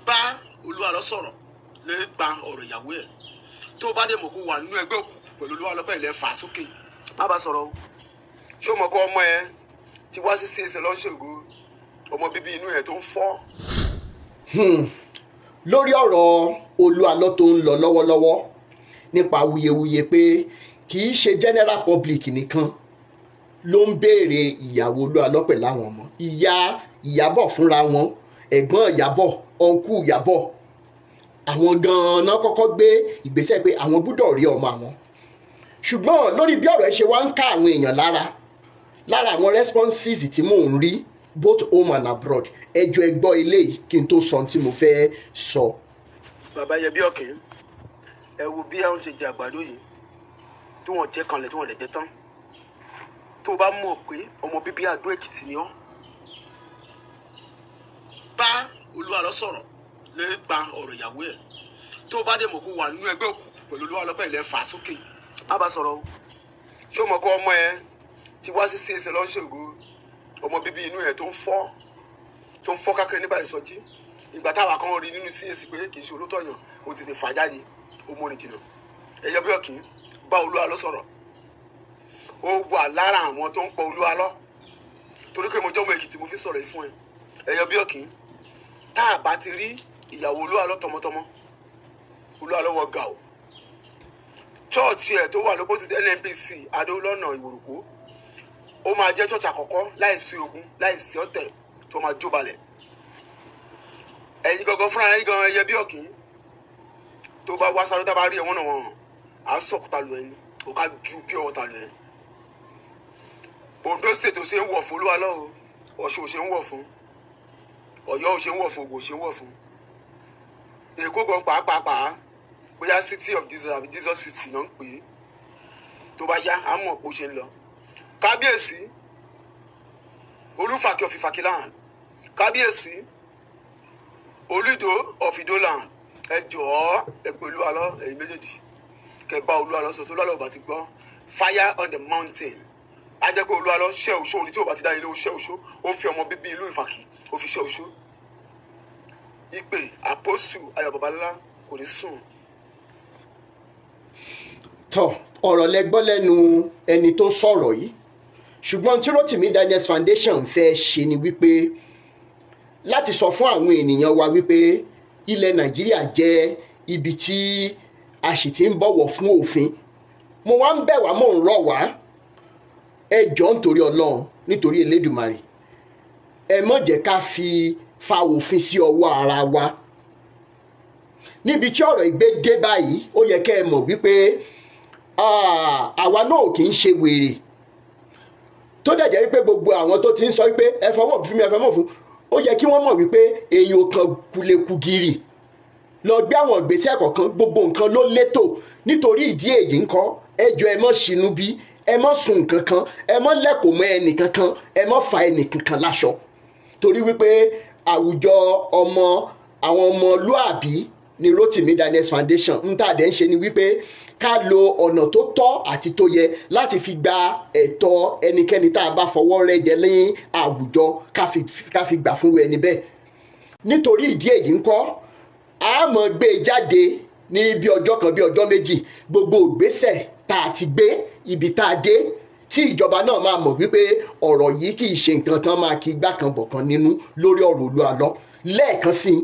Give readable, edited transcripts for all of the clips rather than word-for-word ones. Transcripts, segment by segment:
bá Olúwa lọ sọ̀rọ̀ nípa ọ̀rọ̀ ìyàwó ẹ̀ tó bá dé mọ̀ kó wà nínú ẹgbẹ́ òkùnkùn pẹ̀lú Olúwa lọ́pẹ́ ilẹ̀ fà sókè má bá sọ̀rọ̀ o ṣé o mọ̀ kó ọmọ ẹ ti wá sí ṣèṣe lọ́ṣẹ̀gò ọmọ bíbí inú ẹ̀ tó ń fọ́. lórí ọ̀rọ̀ OLU ALO tó ń lọ lọ́wọ́lọ́wọ́ nípa wuyewuye pé kì í ṣe general public nìkan ló ń béèrè ìyàwó OLU ALO pẹ̀lú àwọn ọmọ. ìyá Iyabo fúnra wọn, ẹ̀gbọ́n Iyabo, ọ̀nkú Iyabo, àwọn gan-an kọ́kọ́ gbé ìgbésẹ̀ pé àwọn gbọ́dọ̀ rí ọmọ àwọn. ṣùgbọ́n lórí bí ọ̀rọ̀ ẹ ṣe wá ń ká àwọn èèyàn lára àwọn responses tí mò ń rí both home and abroad, ẹjọ́ ẹ gbọ́ eléyìí kí n tó sọ tí mo fẹ́ sọ. bàbá yẹ bí ọ̀kẹ́ ẹ wo bí àwọn ṣe jẹ àgbàdo yìí tí wọ́n jẹ́ kanlẹ̀ tí wọ́n lè jẹ tán tó bá mọ̀ pé ọmọ bíbí Àdó Èkìtì ni ọ́ bá OLU ALO sọ̀rọ̀ nípa ọ̀rọ̀ ìyàwó ẹ̀ tó bá dé mọ̀ kó wà nínú ẹgbẹ́ òkùnkùn pẹ̀lú Olúwa lọ́pẹ́ ilẹ̀ fà sókè má bá sọ̀rọ̀ o ṣé o mọ̀ kó ọmọ ẹ ti wá sí ṣèṣe lọ́ṣẹ̀gò ọmọ bíbí inú ẹ̀ tó ń fọ́ kákiri nígbà ìsọjí ìgbà táwa kan rí nínú CAC pé kì í ṣe olótọ̀yàn ó tètè fà jáde ó mórin jìnnà ẹ̀yẹ bí ọ̀kìn bá OLU ALO sọ̀rọ̀ ó wà lára àwọn tó ń pọ̀ OLU ALO torí pé mo jọ́ ọmọ Èkìtì mo fi sọ̀rọ̀ yìí fún ẹ ẹ̀yẹ bí ọ̀kìn tá a bá ti rí ìyàwó OLU ALO tọmọtọmọ OLU ALO wọ gà o chọ́ọ̀chì ẹ̀ tó wà lọ́pọ̀sí NNPC adólọ́nà ìwòròkó ó máa jẹ́ chọ́ọ̀chì àkọ́kọ́ láìsí ogun láìsí ọ̀tẹ̀ tó máa jó balẹ̀ ẹ̀yin gangan fúnra yín gan ẹyẹ bí ọ̀kín tó bá wá sáré tá a bá rí ẹ̀wọ̀n náà wọ̀n á sọ̀kúta lu ẹni ó ká ju pure water lu ẹ Ondo State ò ṣe ń wọ̀ fún OLU ALO o Ọ̀ṣun ò ṣe ń wọ̀ fún Ọ̀yọ́ ò ṣe ń wọ̀ fún Ògùn ò ṣe ń wọ̀ fún Èkó gan pàápàá bóyá City of Jesus àbí Jesus City náà ń pè é tó bá yá á mọ̀ pé ó ṣe ń lọ kábíyèsí Olúfàkì of Ìfàkìlán kábíyèsí Olúdó of Ìdólàn ẹ jọ̀ọ́ ẹ pé OLU ALO ẹ̀yin méjèèjì kẹ bá OLU ALO sọ tó lọ́lọ́ bá ti gbọ́ fire on the mountain á jẹ́ pé OLU ALO ṣẹ́ òṣó ní tí ò bá ti dá ilé ó ṣẹ́ òṣó ó fi ọmọ bíbí ìlú Ìfàkì ó fi ṣẹ́ òṣó ìpè àpọ́sù Ayọ̀ Babalọ́lá kò ní sùn. tọ́ ọ̀rọ̀ lẹ gbọ́ lẹ́nu ẹni tó sọ̀rọ̀ yìí ṣùgbọ́n tí Rotimi Daniels Foundation fẹ́ ṣe ni wípé láti sọ fún àwọn ènìyàn wa wípé ilẹ̀ Nàìjíríà jẹ́ ibi tí a sì ti ń bọ̀wọ̀ fún òfin. mo wá ń bẹ̀ wá mò ń rọ̀ wá ẹ jọ̀ọ́ nítorí Ọlọ́run nítorí Elédùmarè ẹ má jẹ́ ká fi fa òfin sí ọwọ́ ara wa. níbi tí ọ̀rọ̀ ìgbé dé báyìí ó yẹ kẹ́ ẹ mọ̀ wípé àwa náà kì í ṣe wèrè tó dẹ̀ jẹ́ wípé gbogbo àwọn tó ti ń sọ wípé ẹ fọwọ́ fún mi ẹ fọwọ́ fún ó yẹ kí wọ́n mọ̀ wípé èèyàn kan kulekú gírì lọ gbé àwọn ìgbésẹ̀ kọ̀ọ̀kan gbogbo nǹkan ló létò nítorí ìdí èyí ńkọ́ ẹ jọ̀ọ́ ẹ má ṣinú bí ẹ má sùn nǹkan kan ẹ má lẹ́kọ̀ọ́ mọ́ ẹnìkan kan ẹ má fa ẹnìkan kan láṣọ torí wípé àwùjọ àwọn ọmọlúàbí ni Rotimi Daniels Foundation ń tà dẹ́ ń ṣe ni wípé ká lo ọ̀nà tó tọ́ àti tó yẹ láti fi gba ẹ̀tọ́ ẹnikẹ́ni tá a bá fọwọ́ rẹ̀ jẹ ní àwùjọ ká fi gbà fún ẹni bẹ́ẹ̀. nítorí ìdí èyí ńkọ́ a mọ̀ gbé jáde ní bí ọjọ́ kan bí ọjọ́ méjì gbogbo ìgbésẹ̀ tá a ti gbé ibi tá a dé tí ìjọba náà máa mọ̀ wípé ọ̀rọ̀ yìí kì í ṣe nǹkan tán máa kí gbá kan bọ̀ kan nínú lórí ọ̀rọ̀ OLU ALO. lẹ́ẹ̀kan sí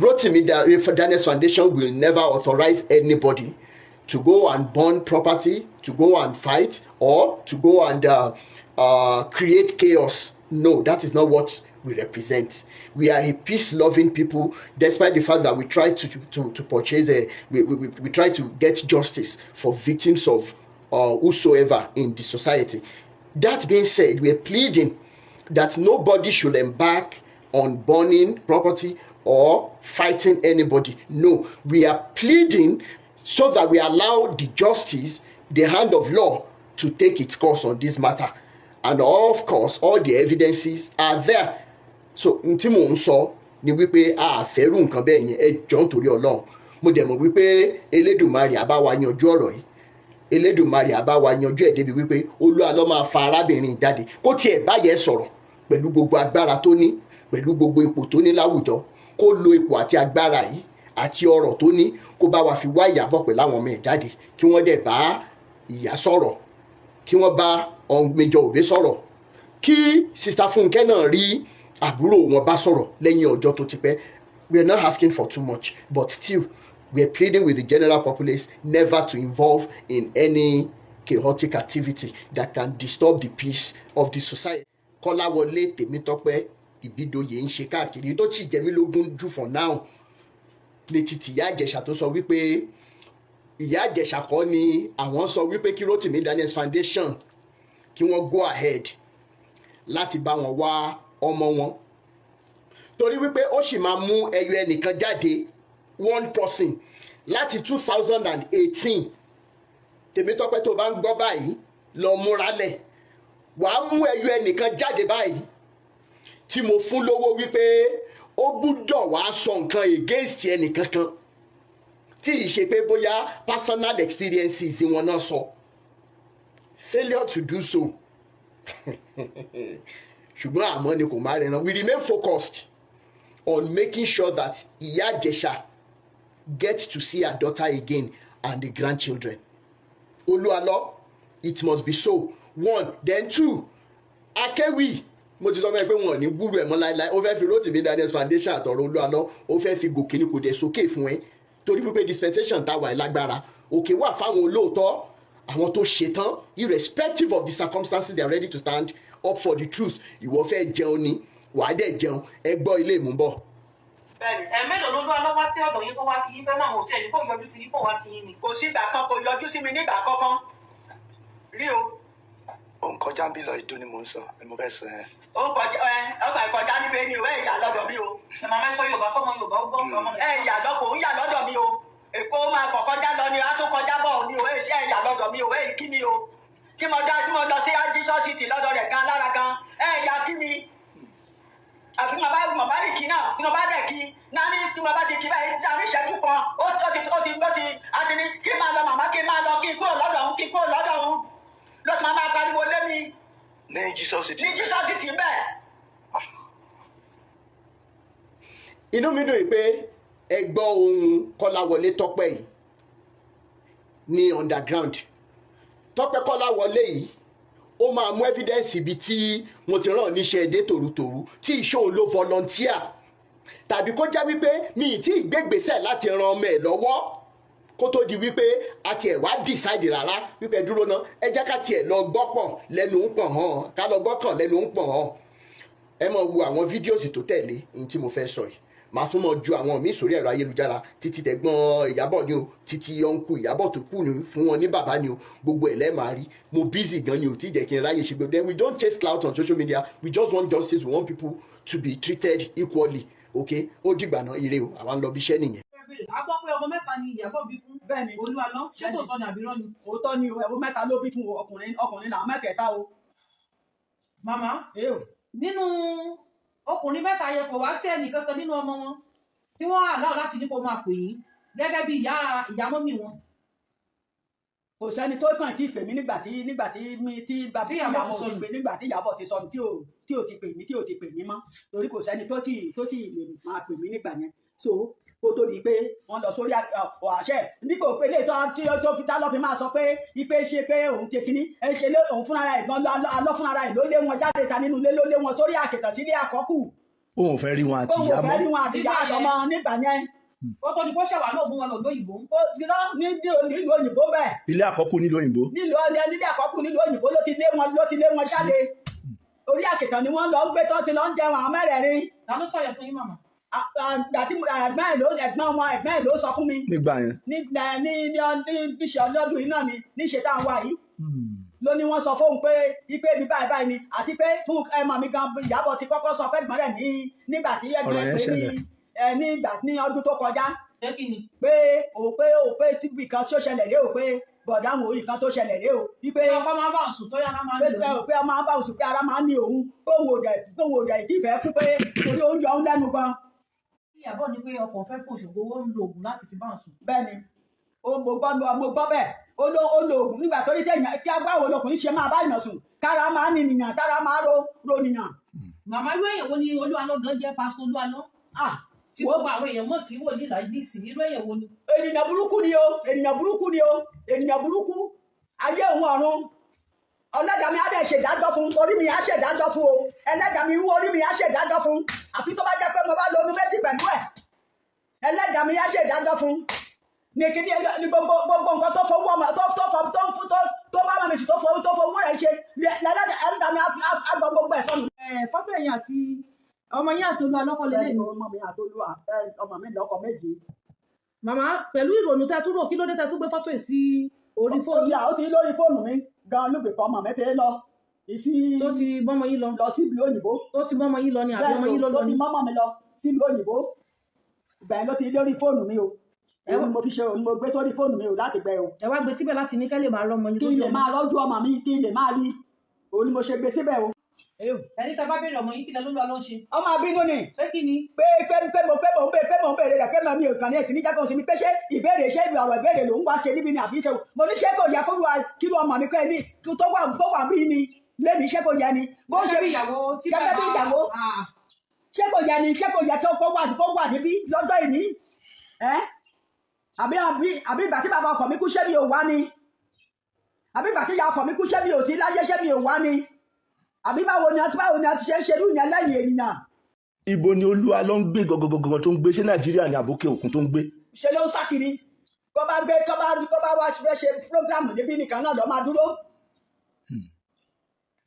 Rotimi Daniels Foundation will never authorize anybody to go and burn property, to go and fight, or to go and create chaos. No, that is not what we represent. We are a peace-loving people, despite the fact that we try to purchase we try to get justice for victims of whosoever in the society. That being said, we are pleading that nobody should embark on burning property or fighting anybody. No, we are pleading so that we allow the justice, the hand of law, to take its course on this matter. And of course, all the evidences are there. So, ntí mò ń sọ ni wípé a fẹ́rù nǹkan bẹ́ẹ̀ yẹn ẹ jọ̀ọ́ nítorí Ọlọ́run. Mo dẹ̀ mọ̀ wípé Elédùmarè á bá wa yanjú ọ̀rọ̀ yìí. Elédùmarè á bá wa yanjú ẹ̀ débi wípé OLU ALO máa fa arábìnrin jáde. Kó tiẹ̀ báyẹn sọ̀rọ̀ pẹ̀lú gbogbo agbára tó ní pẹ̀lú gbogbo ipò tó ní láwùjọ kó lo ipò àti agbára yìí àti ọrọ̀ tó ní kó bá wa fi wá Ìyábọ̀ pẹ̀lú àwọn ọmọ ẹ̀ jáde kí wọ́n dẹ̀ bá ìyá sọ̀rọ̀ kí wọ́n bá Major Obey sọ̀rọ̀ kí Sister Fúnkẹ́ náà rí àbúrò wọn bá sọ̀rọ̀ lẹ́yìn ọjọ́ tó ti pẹ́. We are not asking for too much, but still we are pleading with the general populace never to involve in any chaotic activity that can disturb the peace of the society. Kọ́láwọlé Tèmítọ́pẹ́ Ìbídòyè ń ṣe káàkiri tó sì jẹ́ mí lógún jù for now ní títí Ìyá Ìjẹ̀ṣà tó sọ wípé Ìyá Ìjẹ̀ṣà kọ́ ni àwọn sọ wípé kí Rotimi Daniels Foundation kí wọ́n go ahead láti bá wọn wá ọmọ wọn torí wípé ó sì máa mú ẹyọ ẹnìkan jáde one person láti 2018 Tèmítọ́pẹ́ tó bá ń gbọ́ báyìí lọ múra lẹ̀ wàá mú ẹyọ ẹnìkan jáde báyìí tí mo fún lówó wípé ó gbúdọ̀ wàá sọ nǹkan against ẹnìkankan tí ì ṣe pé bóyá personal experiences wọn náà sọ failure to do so ṣùgbọ́n àmọ́ ni kò má rẹ̀ náà we remain focused on making sure that Ìyá Ìjẹ̀ṣà gets to see her daughter again and the grandchildren. OLU ALO, it must be so. One, then two, Akéwì mo ti sọ fún ẹ pé wọn ò ní gbúrú ẹ mọ́ láéláé ó fẹ́ fi Rotimi Daniels Foundation àtọ̀rọ̀ OLU ALO ó fẹ́ fi gòkè ní kò dé sókè fún ẹ torí wípé dispensation tá wà lágbára òkè wà fáwọn olóòótọ́ àwọn tó ṣetán irrespective of the circumstances they are ready to stand up for the truth. Ìwọ fẹ́ jẹun ni wàá dẹ̀ jẹun ẹ gbọ́ ilé ìmúbọ̀. Bẹ́ẹ̀ni mélòó ló lọ wá sí ọ̀dọ̀ yín tó wá kí yín fẹ́ máa wò tí ẹ̀yin kò yọjú sí yín kò wá kí yín ni. Kò sí ìgbà kan kò yọjú sí mi nígbà kankan rí o. òun kọjá ń bí lọ ìdún ni mò ń sọ ẹ mo fẹ́ sọ ẹ. Ó kọjá ọgbà ìkọjá níbẹ̀ ni o ẹ̀ yà lọ́dọ̀ mi o. Ẹ máa mẹ́sọ̀ Yorùbá kọ́mọ Yorùbá ó gbọ́ ọmọ. Ẹ yà lọ́kọ̀ ó yà lọ́dọ̀ mi o. Èkó máa kọ̀ kọjá lọ ni a tó kọjá bọ̀ ni o ẹ̀ ṣe ẹ̀ yà lọ́dọ̀ mi o ẹ̀ kí ni o. Kí mo lọ sí Jesus City lọ́dọ̀ rẹ̀ gan lára gan ẹ̀ yà kí mi. Àfi mo bá rí kí náà tí mo bá dẹ̀ kí náà ní tí mo bá ti kí báyìí tí a ní ìṣẹ́jú kan ó ti àti ní kí máa lọ màmá kí máa lọ kí kúrò lọ́dọ̀ òun kí kúrò lọ́dọ̀ òun ló ti máa pariwo lé mi. ní Jesus City. Ní Jesus City bẹ́ẹ̀. Inú mi dùn pé ẹ gbọ́ ohun Kọ́láwọlé Tọ́pẹ́ yìí ní underground Tọ́pẹ́ Kọ́láwọlé yìí ó máa mú evidence ibi tí mo ti rán níṣẹ́ èdè tòrutòru tí ìṣòro ló volunteer tàbí kó jẹ́ wípé mi ì tí ì gbégbèsè láti ran ọmọ ẹ̀ lọ́wọ́ kó tó di wípé a tiẹ̀ wá decide rárá wípé dúró ná ẹ jẹ́ ká tiẹ̀ lọ gbọ́pọ̀n lẹ́nu ń pọ̀n hàn ká lọ gbọ́kàn lẹ́nu ń pọ̀n hàn ẹ mọ̀ wo àwọn fídíòsì tó tẹ̀lé ní tí mo fẹ́ sọ yìí màá tún mọ̀ ju àwọn míì sórí ẹ̀rọ ayélujára títí tẹ̀gbọ́n Ìyábọ̀ ni o títí ọ̀nkù Ìyábọ̀ tó kù ní fún wọn ní bàbá ni o gbogbo ẹ̀ lẹ́ẹ̀ máa rí mo busy gan ni o tí jẹ́ kí n ráyè ṣe gbogbo then we don't chase clout on social media we just want justice we want people to be treated equally okay ó dìgbà náà ire o àwa ń lọ bí iṣẹ́ nìyẹn. A gbọ́ pé ọmọ mẹ́ta ni Ìyábọ̀ bí fún. Bẹ́ẹ̀ni OLU ALO ṣé tòótọ́ ni àbí irọ́ ni. Òótọ́ ni ẹ̀wọ̀n mẹ́ta ló bí fún ọkùnrin làwọn mẹ́tẹ̀ẹ̀ta o. Màmá nínú ọkùnrin mẹ́ta yẹn kò wá sí ẹnì kankan nínú ọmọ wọn tí wọ́n àláwọ̀ láti ní kó máa pè yín gẹ́gẹ́ bí ìyá mọ́mì wọn. Kò sẹ́ni tó kàn tí ì pè mí nígbà tí bàbá Ìyábọ̀ sọ pé nígbà tí Ìyábọ̀ ti sọ tí ò ti pè mí mọ́ torí kò sẹ́ni tó ti lè máa pè mí nígbà yẹn so kó tó di pé wọ́n lọ sórí àṣẹ ní kò pé léètò tí ó fi tá lọ́ fi máa sọ pé ipe ṣe pé òun ṣe kínní ẹ ṣe lé òun fúnra rẹ̀ gan lọ fúnra rẹ̀ ló lé wọn jáde ta nínú ilé ló lé wọn sórí àkìtàn sílé àkọ́kù. òun fẹ́ rí wọn àti ìyá mọ́. òun fẹ́ rí wọn àti ìyá àtọmọ nígbà yẹn. Ó tó ní kó ṣẹ̀wá náà mú wọn lọ lóyìnbó. Ó ti rán nílùú òyìnbó bẹ́ẹ̀. Ilé àkọ́kù nílùú òyìnbó. Nílé àkọ́kù nílùú òyìnbó ló ti lé wọn jáde. Orí àkìtàn ni wọ́n lọ gbé tó ti lọ ń jẹun àwọn mẹ́rẹ̀ẹ̀rin. Ta ló sọ̀yẹ̀ fún yín màmá? Àti ẹ̀gbọ́n ẹ̀ ló sọ fún mi. Nígbà yẹn. Ní bíṣẹ̀ ọlọ́dún yìí náà ni níṣe tá à ń wá yìí. Ló ní wọ́n sọ fóun pé ipe mi báyìí ni àti pé fún ẹ̀mọ̀ mi gan Ìyábọ̀ ti kọ́kọ́ sọ fẹ́gbọ́n rẹ̀ nígbà tí ẹgbẹ́ pé ní ọdún tó kọjá. Pé òpé tíbi kan tó ṣẹlẹ̀ lé o pé bọ̀dá àwọn òyìn kan tó ṣẹlẹ̀ lé o. Pé ọkọ máa ń bá òsùn tó yára máa ń lò. Pé ọmọ máa ń bá òsùn pé ara máa ń ní òun tóun ò dẹ̀ ìdí ìfẹ́ kú pé torí oúnjẹ òun lẹ́nu gan. Ìyábọ̀ ní pé ọkọ̀ fẹ́ fún òṣogbo ó ń lo oògùn láti fi bá òsùn. Bẹ́ẹ̀ni mo gbọ́ bẹ́ẹ̀ ó lo oògùn nígbà tó ní tí agbáwo lọkùnrin ṣe máa bá ìyàn sùn kára máa ní nìyàn kára máa ro nìyàn màmá irú èèyàn wo ni Olú Alọ gan jẹ́ pásítọ̀ Olú Alọ tí gbogbo àwọn èèyàn mọ̀ sí wòlíì láìbísí irú èèyàn wo ni. ènìyàn burúkú ni o ènìyàn burúkú ni o ènìyàn burúkú ayé òun ọ̀run ọlẹ́dàá mi á dẹ̀ ṣèdájọ́ fún orí mi á ṣèdájọ́ fún o ẹlẹ́dàá mi orí mi á ṣèdájọ́ fún àfi tó bá jẹ́ pé mo bá lo ọdún méjì pẹ̀lú ẹ̀ ẹlẹ́dàá mi á ṣèdájọ́ fún ní kíní ní gbogbo nǹkan tó fowó ọmọ tó bá mọ̀ mi sì tó fowó rẹ̀ ṣe ẹlẹ́dàá mi á gbọ́ gbogbo ẹ̀ sọ́nù. fọ́tò ẹ̀yìn àti ọmọ yín àti Olú Alọ kọ́ lélẹ̀ ni. ọmọ mi àti ọmọ mi lọ́kọ méjì. màmá pẹ̀lú ìrònú tẹ́ tún rò kí ló dé tẹ́ tún gbé fọ́tò ẹ̀ sí orí fóònù. ó ti lórí fóònù mi gan lùgbè kan ọmọ mi fi lọ. tó ti bọ́mọ yín lọ. lọ sí ìlú òyìnbó. tó ti bọ́mọ yín lọ ni àbí ọmọ yín ló lọ ni. tó ti mọ́mọ́ mi lọ sí ìlú òyìnbó. bẹ́ẹ̀ ló ti lórí fóònù mi o. òun mo fi ṣe òun mo gbé sórí fóònù mi o láti gbẹ o. ẹ wá gbé síbẹ̀ láti ní kẹ́lẹ́ máa rọ ọmọ yín. kí n lè máa rọ́jú ọmọ mi kí n lè máa rí òun ni mo ṣe gbé síbẹ̀ o. ẹni tá a bá béèrè ọmọ yín kí lẹ Olú Alọ ń ṣe. ọmọ abínú ni. pé kí ni. pé mo ń béèrè rẹ̀ pé mi ò kàn ní èkìní jákòó sí mi pé ṣé ìbéèrè ọ̀rọ̀ ìbéèrè ló ń wá ṣe níbi ni àbí ṣe mo ní ṣé kò yẹ kí ló ọmọ mi kọ́ ẹ ní tó wà bí ni lẹ́nu ṣé kò yẹ ni. bó ṣe bí ìyàwó tí bàbá bí ìyàwó ṣé kò yẹ ni ṣé kò yẹ kó wà níbí lọ́jọ́ ìní. àbí ìgbà tí bàbá ọkọ mi kú ṣé mi ò wá ni àbí ìgbà tí ìyá ọkọ mi kú ṣé mi ò sí láyé ṣé mi ò wá ni àbí báwo ni a ti ṣe ń ṣerú ìyẹn lẹ́yìn ènìyàn. Ibo ni Olú Alọ ń gbé gọgọgọgọ tó ń gbé ṣé Nàìjíríà ni àbókè òkun tó ń gbé. ṣe ló ń sákiri kó bá wá fẹ́ ṣe prógrámù níbí nìkan náà lọ máa dúró.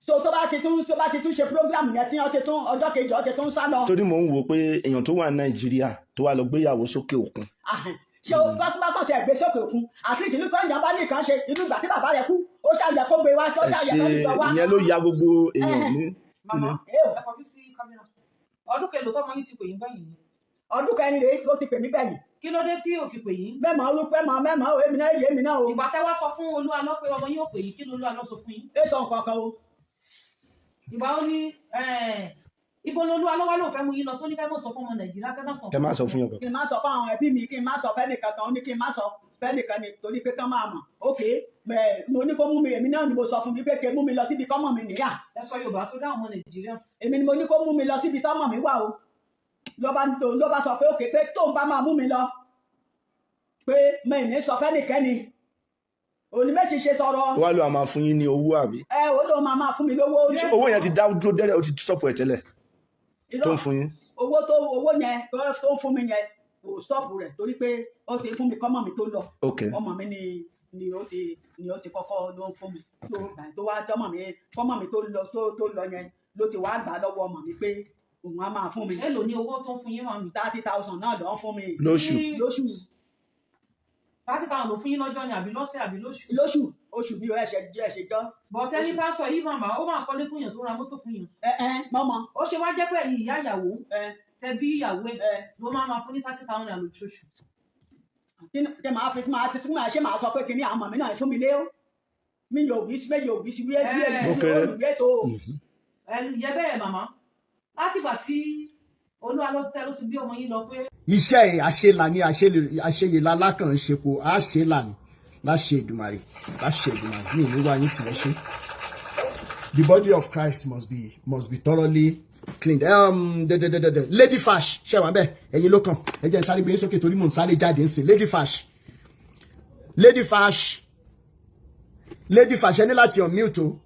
so tó bá ti tún ṣe prógrámù yẹn tí wọ́n ti tún ọjọ́ kejì ọ̀tẹ̀ tó ń sá lọ. torí mò ń wò pé èèyàn tó wà ní Nàìjíríà tó wà lọ gbéyàwó sókè òkun. ṣé o bá kàn tẹ gbé sókè òkun àti ìṣèlú kan ìyàbá nìkan ṣe inú ìgbà tí bàbá rẹ kú ó ṣàyẹ kó gbé wá ó ṣàyẹ kó gbé wá. ìyẹn ló ya gbogbo èèyàn ní. màmá ẹ kọjú sí kámẹ́rà ọdún kẹlò tọmọ yín ti pè yín báyìí ni. ọdún kẹrin rèé ló ti pè mí bẹ́yìn. kí ló dé tí ò fi pè yín. mẹ́màá o èmi náà yé mi náà o. ìgbà tẹ́ wá sọ fún Olú Alọ pé ọmọ yín ò pè yín kí ló Olú Alọ sọ fún yín. ẹ sọ nǹkan kan o. ìgbà ó ní ibo Olú Alọ wá ló fẹ́ mú yín lọ tó ní ká mọ̀ sọ fún ọmọ Nàìjíríà ká má sọ. tẹ má sọ fún yàn kí n má sọ fún àwọn ẹbí mi kí n má sọ fẹ́nìkan kan ó ní kí n má sọ fẹ́nìkan ni torí pé kán máa mọ̀ ókè mo ní kó mú mi èmi náà ni mo sọ fún mi pé kí n mú mi lọ síbi kọ́mọ̀ mi níyà. ẹ sọ Yorùbá tó dá ọmọ Nàìjíríà. èmi ni mo ní kó mú mi lọ síbi tọ́mọ̀ mi wà o ló bá sọ pé ókè pé tóun bá máa mú mi lọ pé mi ní sọ fẹ́nìkẹ́ni òní méjì ṣe sọ̀rọ̀. wá ló a máa fún yín ní owó àbí. ó ló máa fún mi lówó. owó yẹn ti dá dúró dẹ́rẹ́ ó ti sọ̀pọ̀ ẹ̀ tẹ́lẹ̀ tó ń fún yín. owó yẹn tó ń fún mi yẹn kò stọ́ọ̀pù rẹ̀ torí pé ó ti fún mi kọ́mọ̀ mi tó lọ. ọmọ mi ni ó ti kọ́kọ́ ló ń fún mi tó wá kọ́mọ̀ mi tó lọ yẹn ló ti wá gbà lọ́wọ́ ọmọ mi pé òun á máa fún mi. èló ni owó tó ń fún yín màmí. 30,000 náà ló ń fún mi. lóṣù. 30,000 ló fún yín lọ́jọ́ ni àbí lọ́sẹ̀ àbí lóṣù. oṣù bí ẹ̀ṣẹ̀ jọ. bọ̀tẹ́ ní bá sọ yìí màmá ó máa kọ́lé fún yàn tó ra mọ́tò fún yàn. mọ́mọ́. ó ṣe wá jẹ́ pé ẹ̀yin ìyá ìyàwó tẹ bí ìyàwó ẹ̀ ló máa fún ní 30,000 naira lóṣooṣù. kí máa fi tún máa ṣe máa sọ pé kí ni àwọn ọmọ mi náà fún mi lé o mi yóò wí sí wí olùgbé tó. ẹlùyẹ bẹ́ẹ̀ màmá látìgbà tí Olú Alọ tẹ́ ló ti bí ọmọ yín lọ pé. iṣẹ́ àṣelà ni àṣeyèlà lákànṣepo àṣelà ni láṣẹ Èdùmàrè ní ìlú wa ní tìrẹ ṣe. The body of Christ must be thoroughly cleaned. Lady Fash ṣe wà bẹ́ẹ̀ ẹ̀yin ló kàn ẹ jẹ́ n sáré gbé yín sókè torí mò ń sáré jáde ń sìn. Lady Fash ẹ ní láti unmute o.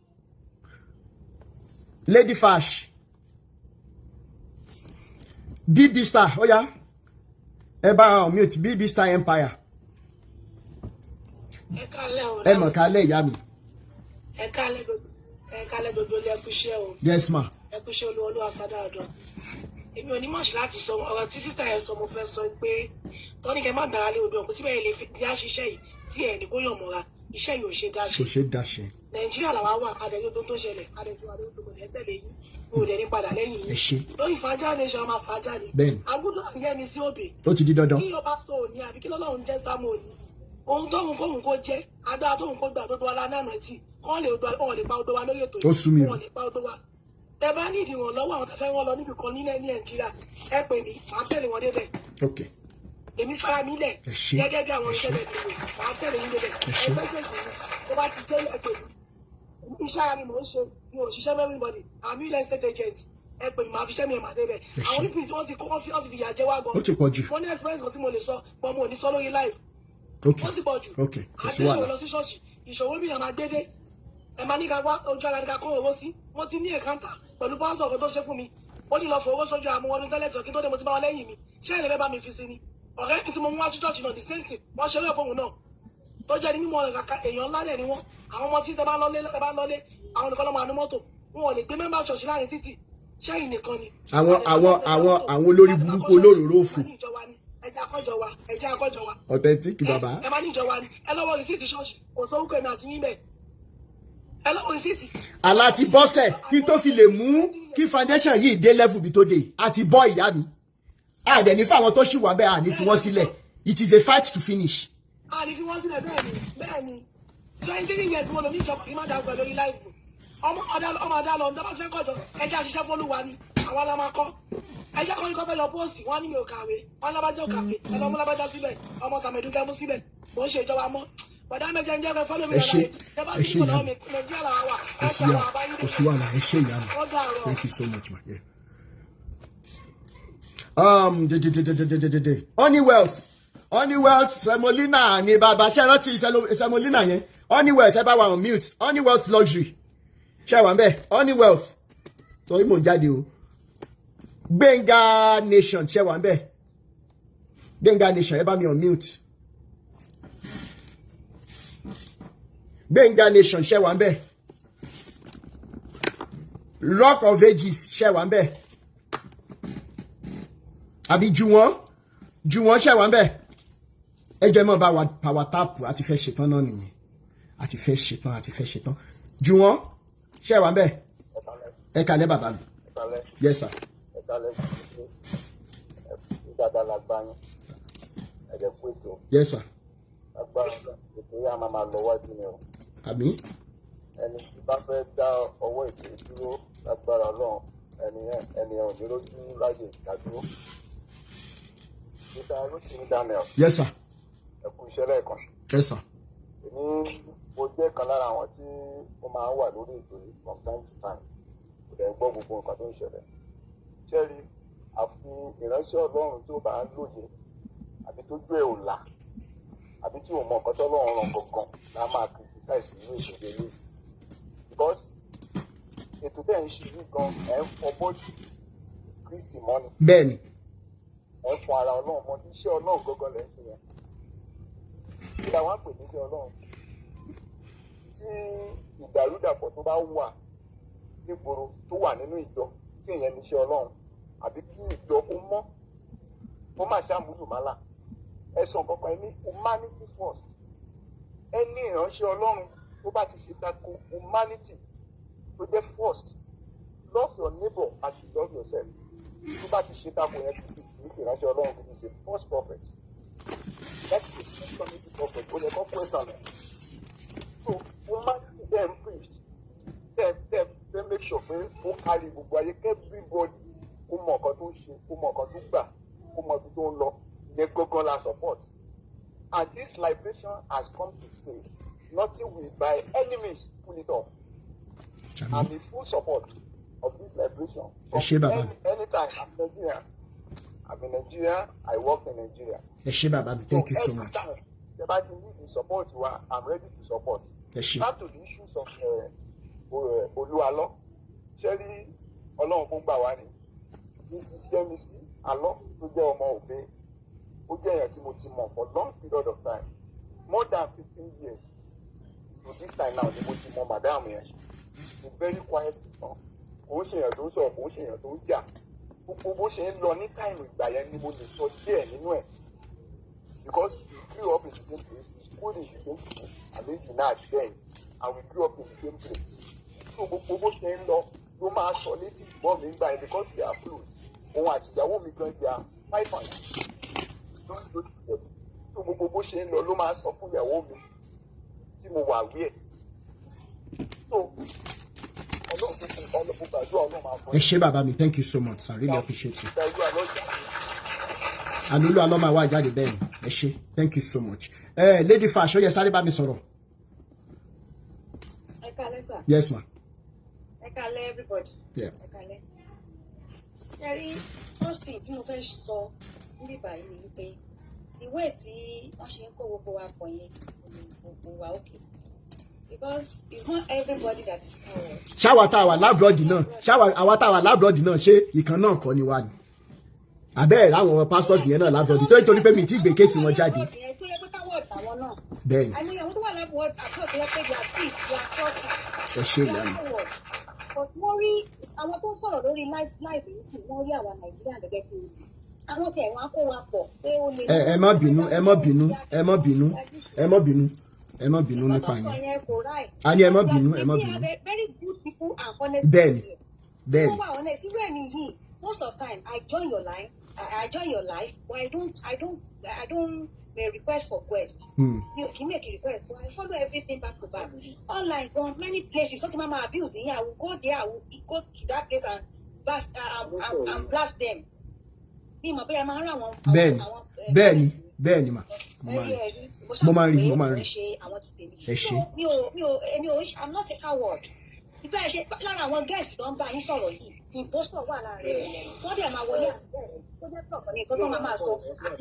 Lady Fash BB Star ó yá ẹ bá unmute BB Star Empire. ẹ mọ̀ kálẹ̀ ìyá mi. ẹ kálẹ̀ dodo lẹ kú iṣẹ́ o. Yes ma. ẹ kú iṣẹ́ olúwa fada ọ̀dọ̀. èmi ò ní mọ̀ọ́sì láti sọ ọ̀rọ̀ tí sísá yẹn sọ mo fẹ́ sọ pé tọ́ni kẹ́ má gbára lé odò ọ̀pọ̀ tí bẹ́ẹ̀ lè fi dá ṣiṣẹ́ yìí tí ẹ̀ ní kó yàn mọ́ra iṣẹ́ yìí ò ṣe dá ṣe. kò ṣe dá ṣe. Nàìjíríà làwa wà adẹ̀yẹ tó ṣẹlẹ̀ adẹ̀tiwa ló tó gbọdọ̀ tẹ̀lé yín mi ò dẹ̀ ní padà lẹ́yìn yín. ẹ ṣe. lórí fàájà nation máa fàájà ni. bẹ́ẹ̀ni. agbódò yẹ mi sí òbí. ó ti di dandan. kí ọba tó òní àbí kí lọ́lọ́run jẹ́ sámú òní. ohun tóhun kóhun kó jẹ́ agbára tóhun kó gbà gbogbo ala náà ẹtì kọ́ lè pa odò wa lórí ètò yìí. ó sú mi o. wọ́n lè pa odò wa. ẹ bá ní ìdìwọ̀n lọ́wọ́ àwọn tẹ́fẹ́ wọn lọ níbi kan ní Nàìjíríà ẹ pè mí màá tẹ̀lé wọn débẹ̀. ok. èmi fara mi lẹ̀ gẹ́gẹ́ bí àwọn iṣẹ́ bẹ̀rẹ̀ ìwé màá tẹ̀lé yín débẹ̀. ẹgbẹ́ gbèsè mi tó bá ti jẹ́ ẹ pè mí. iṣẹ́ ara mi mò ń ṣe mi ò ṣiṣẹ́ for everybody I'm real estate agent ẹ pè mí máa fi ṣẹ́ mi ẹ̀ máa débẹ̀ àwọn onípìn tí wọ́n ti fi ìyà jẹ wá gan ó ti pọ̀ jù. wọ́n ní experience kan tí mo lè sọ pọ̀ mo ò ní sọ lórí live wọ́n ti pọ̀ jù àgbéṣòwò lọ sí ṣọ́ọ̀ṣì ìṣòwò bí yàn máa gbédé ẹ máa ní ká wá ojú ara ní ká kó owó sí wọ́n ti ní ẹ̀kántà pẹ̀lú pásítọ̀ ọ̀kan tó ṣe fún mi ó ní lọ fowó sójú àmọ́ wọn ní tẹ́lẹ̀ tí tó dé mo ti bá wọn lẹ́yìn mi ṣé ẹ̀ lè fẹ́ bá mi fi sí ni ọ̀rẹ́ mi tí mo mú wá sí ṣọ́ọ̀ṣì náà the same thing wọ́n ṣe lọ́ọ̀ fóun náà tó jẹ́ ní mímọ́ rẹ̀ kàkà èèyàn ńlá dẹ̀ ni wọ́n àwọn ọmọ tí ẹ bá lọ́lé àwọn nìkan lọ́mọ àánú mọ́tò wọn ò lè gbé mẹ́mbà ṣọ́ọ̀ṣì láàrin títì ṣẹ́yìn nìkan ni. àwọn olórí burúkú olóróró fún. ẹjẹ akọjọ wa. authentic baba. ẹ máa ní ìjọba ni ẹ lọ́wọ́ rìsíìtì ṣọ́ọ̀ṣì kò sọ orúkọ èmi àti yín bẹ́ẹ̀ ẹ lọ́wọ́ rìsíìtì. aláti bọ́sẹ̀ kí tó fi lè mú kí foundation yìí dé level bí tó dé àti bọ́ ìyá mi àdẹ̀ ní fáwọn tó ṣì wà bẹ́ẹ̀ àní fi wọ́n sílẹ̀ it is a fight to finish. àní fi wọ́n sílẹ̀ bẹ́ẹ̀ ni 23 years mo lò ní ìjọba kí n má dàgbà lórí láìpẹ́ ọmọ ọ̀dà lọ ọ̀dà bá fẹ́ kọjọ ẹjẹ́ àṣìṣe fọlùwà ni àwọn la máa kọ́ ẹjẹ́ kọ́ ikọ́ fẹ́ yọ póòsì wọ́n ní mi ò kàwé wọ́n lábájọ́ kàwé ẹ̀lọ́ ọmọ lábájá síbẹ̀ ọmọ tàmẹ̀dúkẹ́ mú síbẹ̀ mò ń ṣe ìjọba mọ́ bọ̀dá méjì ń jẹ́ fẹ́ fọ́lọ́ mi lọ́la ẹ bá ti kọ́ lọ́wọ́ mi nàìjíríà làwọn wà ẹ ṣe àwọn àbáyé kò sí wàhálà ẹ ṣe ìyá mi thank you so much ma. Honeywealth semolina ni bàbá ṣe rántí semolina yẹn Honeywealth ẹ bá wà on mute Honeywealth luxury ṣe wà ń bẹ Honeywealth torí mò ń jáde o Gbénga nation ṣe wà ń bẹ Gbénga nation ẹ bá mi on mute Gbénga nation ṣe wà ń bẹ Rock of Ages ṣe wà ń bẹ àbí Jùwọ́n ṣe wà ń bẹ ẹ jẹ́ mọ́ bá wa power tap àti fẹ́ ṣetán náà nìyẹn àti fẹ́ ṣetán Jùwọ́n ṣe wà ń bẹ ẹ kàlẹ́ bàbá mi yes sir. Yes sir. Àmín. Ẹni tí bá fẹ́ dá ọwọ́ ètò ìdúró lágbára Ọlọ́run ẹni ò ní lójú láyé ìdádúró. Mr. Rotimi Daniel. Yes sir. Ẹ kú iṣẹ́ lẹ́ẹ̀kan. Yes sir. Èmi mo jẹ́ kan lára àwọn tí ó máa ń wà lórí ètò yìí from time to time. Kò dẹ̀ gbọ́ gbogbo nǹkan tó ń ṣẹlẹ̀. Ṣẹ́rí àfi ìránṣẹ́ Ọlọ́run tí ó bá ń lóye àbí tójú ẹ̀ ò là àbí tí ò mọ nǹkan tó Ọlọ́run ràn gangan la máa criticize ìlú ìṣèlú yìí because ètò bẹ́ẹ̀ ń ṣe yìí gan ẹ̀ ń fọ bọ́ọ̀dù Kristi mọ́ni. Bẹ́ẹ̀ni. ẹ̀ ń fọ ara Ọlọ́run mọ́ iṣẹ́ Ọlọ́run gangan lẹ́ ń ṣe yẹn. kí làwọn á pè ní iṣẹ́ Ọlọ́run tí ìdàrúdàpọ̀ tó bá wà nígboro tó wà nínú ìjọ tí ìyẹn ní iṣẹ́ Ọlọ́run àbí kí ìjọ ó mọ́ ó má ṣàmúlùmálà ẹ̀sùn kankan ní humanity first ẹni ìránṣẹ́ Ọlọ́run tó bá ti ṣe tako humanity tó jẹ́ first love your neighbor as you love yourself tó bá ti ṣe tako yẹn kì í ìránṣẹ́ Ọlọ́run kì í ṣe first prophet that is a first community prophet ó lè kọ́ fún ẹ̀sán rẹ̀ so humanity dem preach dem make sure pé ó kárí gbogbo ayé everybody kó mọ nǹkan tó ń ṣe kó mọ nǹkan tó gbà kó mọ ibi tó ń lọ yẹn gbọ́ngàn la support and this liberation has come to stay nothing will by any means pull it off. I'm in full support of this liberation. Anytime I'm in Nigeria, I work in Nigeria. Thank you so much. Everybody need the support you are. I'm ready to support. Back to the issues of OLU ALO. Ṣẹ́rí Ọlọ́run kó gbà wá ní. Mrs. Yemisi Alo tó jẹ́ ọmọ òbí. Ó jẹ́ èèyàn tí mo ti mọ̀ for long period of time. More than 15 years. To this time now ni mo ti mọ̀ madam yẹn. She's a very quiet person. Kò ń ṣe èèyàn tó ń sọ̀rọ̀, kò ń ṣe èèyàn tó ń jà. Gbogbo bó ṣe ń lọ ní táìmù ìgbà yẹn ni mo lè sọ díẹ̀ nínú ẹ̀. Because we grew up in the same place, we schooled in the same place, and then then, and we grew up in the same place. So gbogbo bó ṣe ń lọ ló máa sọ létí ìbọn mi gbà yẹn because we are close. Òun àti ìyàwó mi gan dia 5 and 6. So gbogbo bó ṣe ń lọ ló máa sọ fún ìyàwó mi tí mo wà wí ẹ̀. So ẹ ṣé bàbá mi, thank you so much, I really appreciate you. ALO ALO máa wá jáde bẹ́ẹ̀ ni, ẹ ṣé, thank you so much. Lady Fash, ó yẹ sáré bá mi sọ̀rọ̀. Ẹ kálẹ́ sir. Yes ma. Ẹ kálẹ́ everybody. Yeah. Ẹ kálẹ́. Jerry, first thing tí mo fẹ́ sọ níbí báyìí ni wípé ìwé tí wọ́n ṣe ń kó gbogbo wa pọ̀ yẹn gbogbo wa okay. Because it's not everybody that is coward. Ṣáwa tá a wà lábúrọ̀dì náà, àwa tá a wà lábúrọ̀dì náà ṣé ìkan náà kọ́ ni wá ni. Àbẹ́ẹ̀ láwọn pastors yẹn náà lábúrọ̀dì tó nítorí pé mi ti gbé kéèsì wọn jáde. Bẹ́ẹ̀ni. Àmì àwọn tó wà lábúrọ̀dì àti ọ̀tẹ̀ yẹn pé they are thief, they are fraud. Ẹ ṣe ìyá mi. But wọ́n rí àwọn tó ń sọ̀rọ̀ lórí life yìí sì wọ́n rí àwọn Nàìjíríà gẹ́gẹ́ bí àwọn tí ẹ̀wọ̀n á kó wa pọ̀ pé ó lè. Ẹ má bínú nípa yẹn. A ní ẹ má bínú. Bẹ́ẹ̀ni. Most of time I join your life, but I don't request for quest. You can make a request, but I follow everything back to back. Online, gone many places. Not mama abuse here. I will go there. I will go to that place and blast them. Bẹ́ẹ̀ni ma. Mo máa rí. Ẹ ṣe. I'm not a coward. Ìgbà ẹ ṣe lára àwọn guest tó ń bá yín sọ̀rọ̀ yìí, impostor wà láàrin wọ́n dẹ̀ máa wọlé àti bẹ́ẹ̀ tó jẹ́ pé ọ̀tọ̀ ní nǹkan tó máa sọ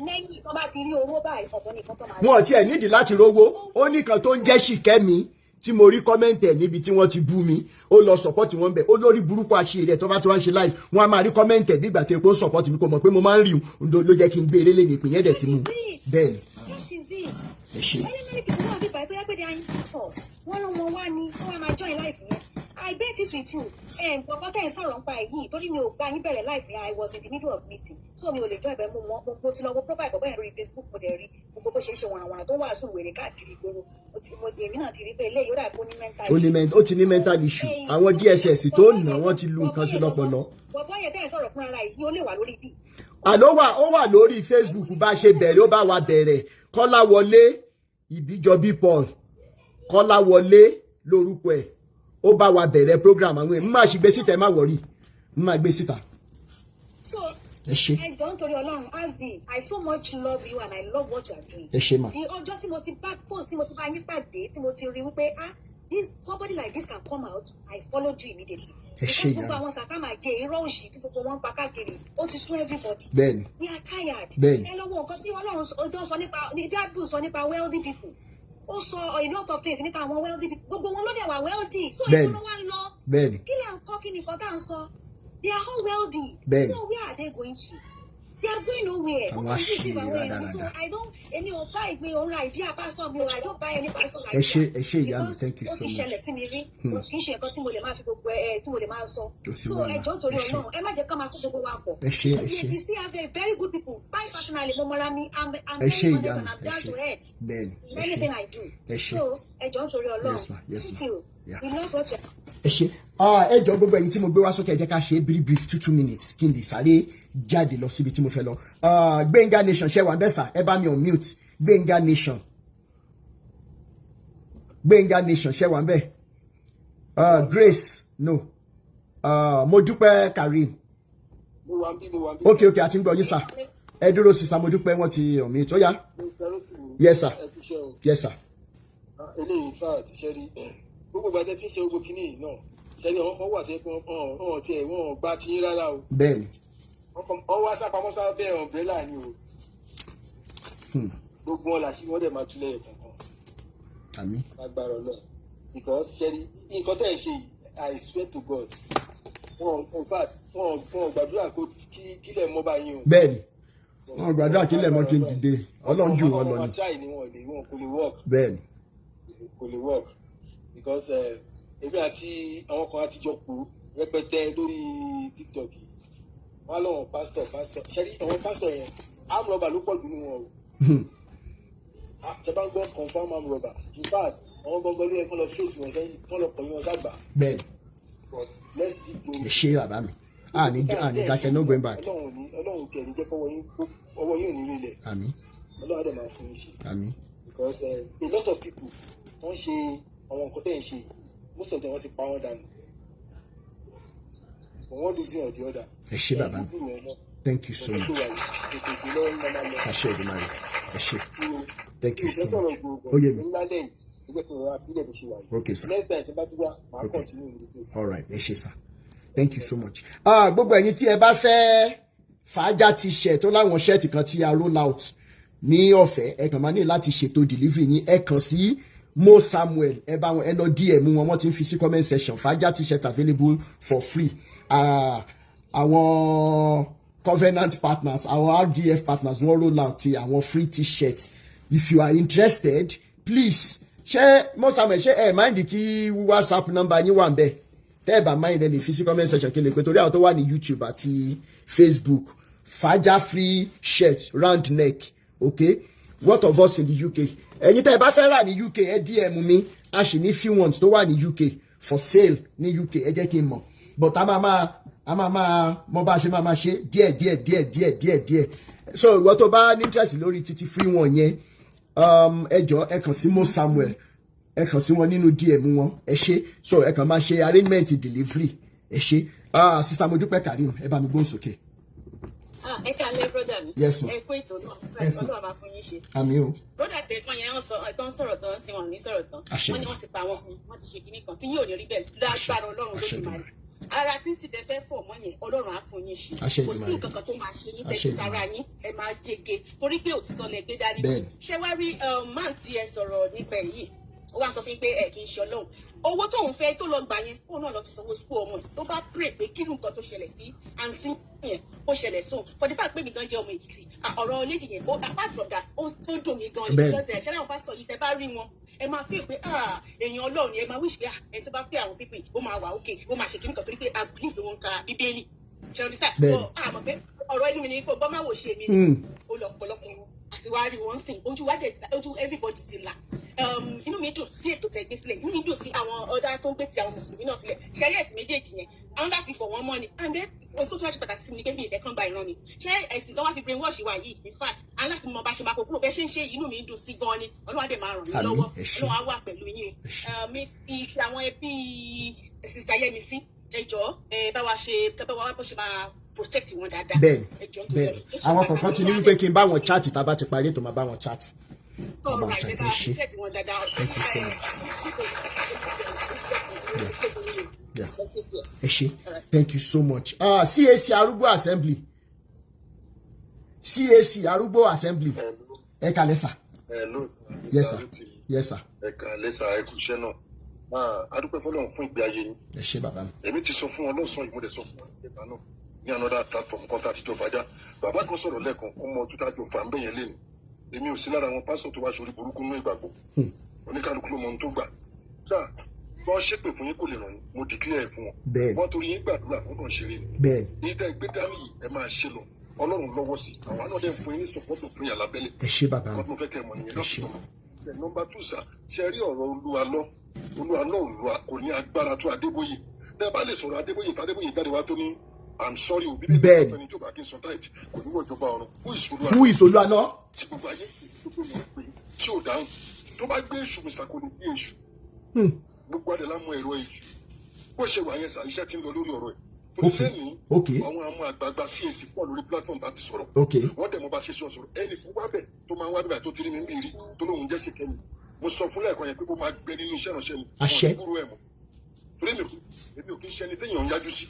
lẹ́yìn tó bá ti rí owó báyìí ọ̀tọ̀ ní nǹkan tó máa. Wọn ò tiẹ̀ nídìí láti rówó, ó ní kan tó ń jẹ́ Ṣìkẹ́mi tí mo rí kọ́mẹ́ǹtì ẹ̀ níbi tí wọ́n ti bú mi, ó lọ sọ̀pọ̀tì wọn bẹ̀, ó lórí burúkú àṣírí ẹ̀ tó bá ti wá ń ṣe live, wọn á máa rí kọ́mẹ́ǹtì ẹ̀ bí ìgbà tó epo ń sọ̀pọ̀tì mi kò mọ̀ pé mo máa ń rí un ló jẹ́ kí n gbé eré lé ní ìpín yẹn dẹ̀ ti mú bẹ́ẹ̀ ni. Ẹ ṣe. Wọ́n lọ́ wọn wá ní wọ́n máa join life yẹn. I bet this with you. Bàbá tẹ̀ ń sọ̀rọ̀ nípa èyí torí mi ò gba yín bẹ̀rẹ̀ life yẹn. I was in the middle of meeting. So mi ò lè jọ ìbẹ̀ mú wọn. Mo ti lọ wo profile bàbá yẹn lórí Facebook mo dẹ̀ rí gbogbo bó ṣe ń ṣe wọ̀nàwọ̀nà tó wà sùn wèrè káàkiri ìgboro. Èmi náà ti rí pé eléyìí ó dà bó ní mental issue. Ó ti ní mental issue. Àwọn DSS tó nà wọ́n ti lu nǹkan sí lọ́pọlọ. Bàbá yẹn tẹ̀ ń sọ̀rọ̀ fún ara yìí ó lè wà lórí bí. Ó wà lórí Facebook bá ṣe bẹ̀rẹ̀ ó bá wa bẹ̀rẹ̀ Kọ́láwọlé Ìbíjọbí Paul Kọ́láwọlé lórúkọ ẹ̀ ó bá wa bẹ̀rẹ̀ program àwọn èèyàn máa ṣe gbé síta ẹ má wọrí máa gbé síta. So ẹ ṣe. ẹ jọ nítorí Ọlọ́run Andy, I so much love you and I love what you are doing. Ẹ ṣe mà. Di ọjọ́ tí mo ti bá post tí mo ti bá yín pàdé tí mo ti rí wípé somebody like this can come out, I followed you immediately. Ẹ ṣe gbogbo àwọn sàkámà jẹ irọ́ òṣì tí gbogbo wọn pa káàkiri ó ti sún everybody. Bẹ́ẹ̀ni. We are tired. Bẹ́ẹ̀ni. Ẹ lọ́wọ́ nǹkan tí Ọlọ́run ọjọ́ sọ nípa ní Bible sọ nípa wealthy people. Ó sọ a lot of things nípa àwọn wealthy people. Gbogbo wọn ló dẹ̀ wà wealthy. So ìfúnná wa ń lọ. Bẹ́ẹ̀ni. Kí lè ń kọ́ kí ni nǹkan tá à ń sọ? They are all wealthy. Bẹ́ẹ̀ni. So where are they going to? They are going nowhere. Àwọn àṣírí dáadáa. So èmi ò bá ìgbé òun ra idea pastor mi o, I don't buy any pastor like that. Ẹ ṣe ìyá mi, thank you so much. Ó ti ṣẹlẹ̀ sí mi rí. Kì í ṣe nǹkan tí mo lè máa fi gbogbo tí mo lè máa sọ. So ẹjọ́ torí Ọlọ́run ẹ má jẹ́ ká máa kó gbogbo wa pọ̀. Ẹ ṣe. We still have a very good people. I personally mo mọra mi, I'm very honest and I'm down to earth. Bẹ́ẹ̀ni. In anything I do. So ẹjọ́ torí Ọlọ́run. Thank you. We love what you are. Ẹ ṣe ẹ jọ gbogbo ẹ̀yin tí mo gbé wá sókè ẹ jẹ́ ká ṣe brief 2 minutes kí n lè sáré jáde lọ síbi tí mo fẹ́ lọ. Gbẹ̀ngà Nation ṣe wà ń bẹ̀ sà ẹ bá mi on mute. Gbẹ̀ngà Nation ṣe wà ń bẹ̀. Grace no Modúpẹ́ Karim. Ok àti ń gbọ́ yín sà ẹ dúró sísá Modúpẹ́ wọ́n ti on mute ó yá. Yes sir. Yes sir. Eléyìí fà ti ṣe rí gbogbo ìgbà tẹ́ tí ń ṣe gbogbo kínní náà ṣẹ́ni àwọn kan wà tó yẹ pé wọ́n tiẹ̀ wọ́n gbá tí ń rárá o. Bẹ́ẹ̀ni. wọ́n wá sápamọ́ sábẹ́ umbrella ni o. gbogbo wọn làṣí wọ́n dẹ̀ máa túlẹ̀ kankan. Àmín. Agbára Ọlọ́run because ṣẹ́ni nǹkan tẹ́ ẹ̀ ṣe yìí I swear to God in fact wọ́n gbàdúrà kílẹ̀ mọ́ báyìí o. Bẹ́ẹ̀ni wọ́n gbàdúrà kílẹ̀ mọ́ kí n dìde Ọlọ́run jù wọ́n lọ ni. wọ́n try ni wọn kò lè work. Bẹ́ẹ̀ni. Kò lè work because èmi àti àwọn kan àtijọ́ kú rẹpẹtẹ lórí TikTok yìí wọn lọ́wọ́ pásítọ̀ ṣẹ́rí àwọn pásítọ̀ yẹn amrọ̀bà ló pọ̀ jù nínú wọn o ṣe bá ń gbọ́ confam amrọ̀bà in fact àwọn gbọ́ngàn ló yẹ kán lọ fèsì wọn sẹ́yìn kán lọ pọ̀yìn wọn ságbà. Bẹ́ẹ̀ni. But let's dig low. Ẹ ṣe bàbá mi àní dákẹ́ no going back. Ọlọ́run tiẹ̀ ní jẹ́ kọ́wọ́ yín ò ní rí ilẹ̀. Àmín. Ọlọ́run á dẹ̀ máa fún yín ṣe. Àmín. Because a lot of people wọ́n ṣe àwọn nǹkan tẹ̀ ń ṣe most of them wọ́n ti pa wọ́n dànù for one reason or the other. Ẹ ṣé bàbá mi thank you so much. Ẹ ṣé ìdúmọ̀ rẹ̀ ẹ ṣé thank you so much. Ó yé mi. Okay sir. Next time tí bá tún wá màá continue with it. All right ẹ ṣé sir thank you so much. Gbogbo ẹ̀yin tí ẹ bá fẹ́ fàájà t-shirt tó láwọn shirt kan tí a roll out ní ọ̀fẹ́ ẹ kàn máa ní láti ṣètò delivery yín ẹ kàn sí Mo Samuel ẹ bá wọn ẹ lọ DM wọn ti ń fi sí comment section fàájà t-shirt available for free. Àwọn covenant partners àwọn RDF partners wọ́n roll out ti àwọn free t-shirts if you are interested please ṣé Mo Samuel ṣé ẹ mind kí WhatsApp number yín wà ń bẹ̀ tẹ́ ẹ bá mind ẹ lè fi sí comment section kí lè pé torí àwọn tó wà ní YouTube àti Facebook fàájà free shirt round neck okay what of us in the UK ẹ̀yin tẹ́ ẹ bá fẹ́ rà ní UK ẹ DM mi a sì ní few ones tó wà ní UK for sale ní UK ẹ jẹ́ kí n mọ̀ but a máa mọ bá a ṣe máa ṣe díẹ̀ so ìwọ tó bá ní interest lórí títí free one yẹn ẹ jọ̀ọ́ ẹ kàn sí Mo Samuel ẹ kàn sí wọn nínú DM wọn ẹ ṣé so ẹ kàn máa ṣe arrangement delivery ẹ ṣé sister Modúpẹ́ Karim ẹ bá mi gbóhùn sókè. Ẹ káalẹ́ brother mi. Yes ma. Ẹ kú ètò náà. Ọlọ́run máa fún yín ṣe. Àmín o. Brother tẹ̀gbọ́n yẹn wọ́n sọ̀rọ̀ tán sí wọn ní sọ̀rọ̀ tán. Wọ́n ní wọ́n ti pa wọn fún wọ́n ti ṣe kinní kan tí yóò ní rí bẹ́ẹ̀ lágbára Ọlọ́run lójú máa rí. Ara Kristi tẹ fẹ́ fọ̀ mọ́ yẹn Ọlọ́run á fún yín ṣe. Kò sí nǹkan kan tó máa ṣe yín tẹ̀sí ara yín ẹ máa jege torí pé òtítọ́ lẹ gbé dání. Ṣé wá rí máà tí ẹ sọ̀rọ̀ nípa yìí ó wá sọ fún yín pé ẹ kì í ṣe Ọlọ́run owó tóun fẹ́ tó lọ gbà yẹn òun náà lọ fi sanwó sukú ọmọ ẹ̀ tó bá pray pé kí nǹkan tó ṣẹlẹ̀ sí àǹtí yẹn ó ṣẹlẹ̀ sóun for the fact pé mi gan jẹ́ ọmọ Èkìtì ọ̀rọ̀ lady yẹn apart from that ó dùn mí gan ni because ṣẹlẹ̀ àwọn pásítọ̀ yìí tẹ bá rí wọn ẹ máa fi pé èèyàn Ọlọ́run ni ẹ máa wíṣ pé ẹni tó bá fẹ́ àwọn pípì ó máa wà òkè ó máa ṣe kí nǹkan torí pé I believe ló ń ka Bíbélì ṣe ọdún sáà àmọ́ pé ọ̀rọ̀ ẹni mi ni pé ọgbọ́n máa wò ṣe mi ni ó lọ pọ̀lọpọ̀ àti wàá rí wọn sìn ojú wa dẹ̀ ojú everybody ti là inú mi dùn sí ètò tẹ̀gbé sílẹ̀ inú mi dùn sí àwọn ọ̀dà tó ń gbé ti àwọn mùsùlùmí náà sílẹ̀ ṣẹ́rí ẹ̀sìn méjèèjì yẹn àwọn láti fọ̀ wọ́n mọ́ ni and then ohun tó tún wá ṣe pàtàkì sí mi ni pé mi ìfẹ́ kan gba ìran mi ṣé ẹ̀sìn lọ́wọ́ fi brain wash wa yìí in fact aláti mọ bá ṣe máa kó kúrò bẹ́ẹ̀ ṣe ń ṣe inú mi dùn sí gan ni Ọlọ́run dẹ̀ máa ràn mí lọ́wọ́ Ọlọ́run á wà pẹ̀lú yín mi ti àwọn ẹbí sista Yẹmisí ẹjọ́ bá wa bó ṣe máa protect wọn dáadáa. bẹ́ẹ̀ni àwọn kọ̀ọ̀kan ti ní wípé kí n bá wọn chat tá a bá ti parí ètò máa bá wọn chat. All right, thank you so much. Thank you so much. CAC Arúgbó Assembly. CAC Arúgbó Assembly. Ẹ kálẹ́ sà. Yes sir. Yes sir. Ẹ kálẹ́ sà ẹ kú iṣẹ́ náà. Adúpẹ́ fọ́lọ́run fún ìgbé ayé yín. Ẹ ṣé bàbá mi. Èmi ti sọ fún wọn lọ́sàn-án ìmúdẹ̀ sọ fún wọn nígbà náà ní another platform kan tá a ti jọ fàájà. Bàbá kan sọ̀rọ̀ lẹ́ẹ̀kan kó mọ ojú tá a jọ fà ń bẹ̀yẹn lẹ́nu. Èmi ò sí lára àwọn pásítọ̀ tó wá sórí burúkú nínú ìgbàgbọ́. Oníkálukú ló mọ ohun tó gbà. Sáà wọ́n ṣépè fún yín kò lè ràn yín mo declare fún wọn. Wọ́n torí yín gbàdúrà wọ́n kàn ṣeré ni. Ní ìdá ìgbé dání yìí ẹ máa ṣe lọ Ọlọ́run lọ́wọ́ sí i àwọn náà dẹ̀ fún yín ní support of prayer lábẹ́lẹ̀. Ẹ ṣé bàbá mi. Kọ́tún fẹ́ kẹ́ ẹ mọ̀ nìyẹn lọ́sọ̀tọ̀. Nọ́mbà 2 sà ṣe rí ọ̀rọ̀ Olúwa lọ́ kò ní agbára tó Adébóyè. Bẹ́ẹ̀ bá lè sọ̀rọ̀ Adébóyè tá Adébóyè jáde wá tó ní I'm sorry o bíbí bẹ́ẹ̀ ni tó bá kí n sọ táìtì kò ní wọ́n jọba ọ̀run who is Olúwa tí gbogbo ayé tó mọ̀ pé tí ò dáhùn tó bá gbé èṣù Mr. kò ní bí èṣù gbogbo adé lámú ẹ̀rọ èṣù bó ṣe wà yẹn sà iṣẹ́ tí ń lọ lórí ọ̀rọ̀ ẹ̀ tó lẹ́nu àwọn àmọ́ àgbààgbà CAC pọ̀ lórí platform bá ti sọ̀rọ̀ wọ́n dẹ̀ mo bá ṣe sọ̀rọ̀ ẹnì kó wá bẹ̀ tó máa ń wá bíbà tó ti rí mi ń rí tó lóun jẹ́ sí kẹ́mi mo sọ fún lẹ́ẹ̀kan yẹn pé kó máa gbẹ nínú iṣẹ́ ìránṣẹ́ mi àṣẹ torí èmi ò kí ń ṣe ẹni téèyàn ń yájú sí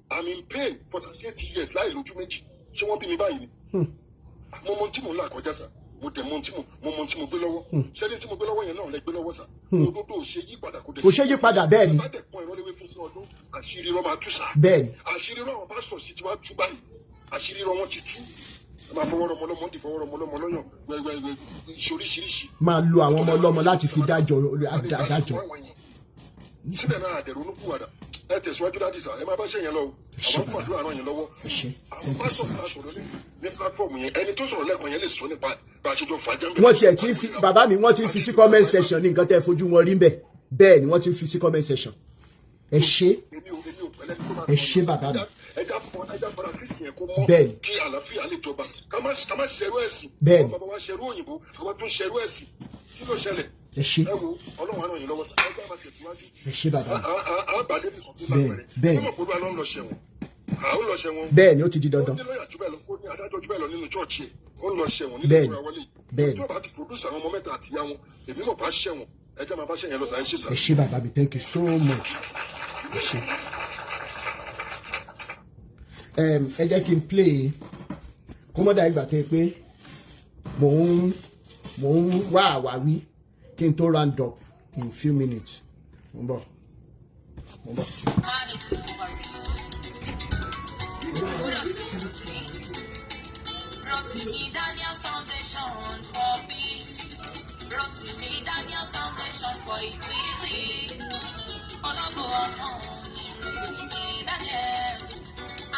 I'm in pain for 30 years láì lójú méjì ṣé wọ́n bí mi báyìí ni mo mọ tí mo ń là kọjá sà mo dẹ̀ mọ tí mo gbé lọ́wọ́ ṣé ní tí mo gbé lọ́wọ́ yẹn náà lẹ gbé lọ́wọ́ sà òdodo ò ṣe yípadà kò ṣe yípadà bẹ́ẹ̀ ni bá dẹ̀ pọ́n ìrọ́lẹ́wé fún sínú ọdún àṣírí rọ máa tú sà bẹ́ẹ̀ ni àṣírí rọ àwọn pásítọ̀ sì ti wá tú báyìí àṣírí rọ wọn ti tú máa fọwọ́rọ̀ ọmọlọ́mọ ń di fọwọ́rọ̀ ọmọlọ́mọ lọ́yàn gbẹgbẹgbẹ ìṣoríṣiríṣi máa lo àwọn ọmọ ọlọ́mọ láti fi dájọ́ síbẹ̀ náà àdẹ̀rù onúkúwàdà ẹ tẹ̀síwájú láti sà ẹ máa bá ṣe yẹn lọ o àwọn ń fàdúrà ràn yẹn lọ́wọ́ àwọn pásítọ̀ máa sọ̀rọ̀ ní platform yẹn ẹni tó sọ̀rọ̀ lẹ́ẹ̀kan yẹn lè sọ nípa bá a ṣe jọ fàájà ń bẹ̀rẹ̀. wọ́n tiẹ̀ ti fi bàbá mi wọ́n ti fi sí comment section ní nǹkan tẹ́ fojú wọn rí bẹ́ẹ̀ bẹ́ẹ̀ ni wọ́n ti fi sí comment section ẹ ṣé bàbá mi ẹja fọra kristi yẹn kó mọ kí àlàáfíà lè jọba ká má ṣerú ẹ̀sìn bẹ́ẹ̀ni bàbá wa ṣerú òyìnbó àwọn tó ń ṣerú ẹ̀sìn kí ló ṣẹlẹ̀ ẹ ṣé ẹ wo Ọlọ́run àná yìí lọ́wọ́ ẹgbẹ́ máa tẹ̀síwájú ẹ ṣé bàbá àbàdé bí kọ̀ọ̀kan lápẹ̀rẹ̀ ọmọ pẹ̀lú àná ń lọ ṣẹ̀wọ̀n àwọn ń lọ ṣẹ̀wọ̀n bẹ́ẹ̀ni ó ti di dandan ó ní lọ́yà jù bẹ́ẹ̀ lọ ó ní adájọ́ jù bẹ́ẹ̀ lọ nínú chọ́ọ̀chì ẹ̀ ó ń lọ ṣẹ̀wọ̀n nílé ìkúra wọlé tó bá ti produce àwọn ọmọ mẹ́ta àti ìyá wọn èmi mọ̀ bá ṣẹ̀wọ̀n ẹjẹ́ máa bá ṣẹ̀yẹn lọ sàn ẹ ṣé sà. ẹ ṣé bàbá mi thank you so much ẹ ṣé. ẹ jẹ́ kí n play kó mọ́ dà ìgbà tó pé mò ń wá àwáwí kí n tó round up in few minutes. Mo ń bọ̀. Rotimi Daniel's Foundation for Peace. Rotimi Daniel's Foundation for Equity. Ọlọ́gbọ̀ ọmọ ni Rotimi Daniel's.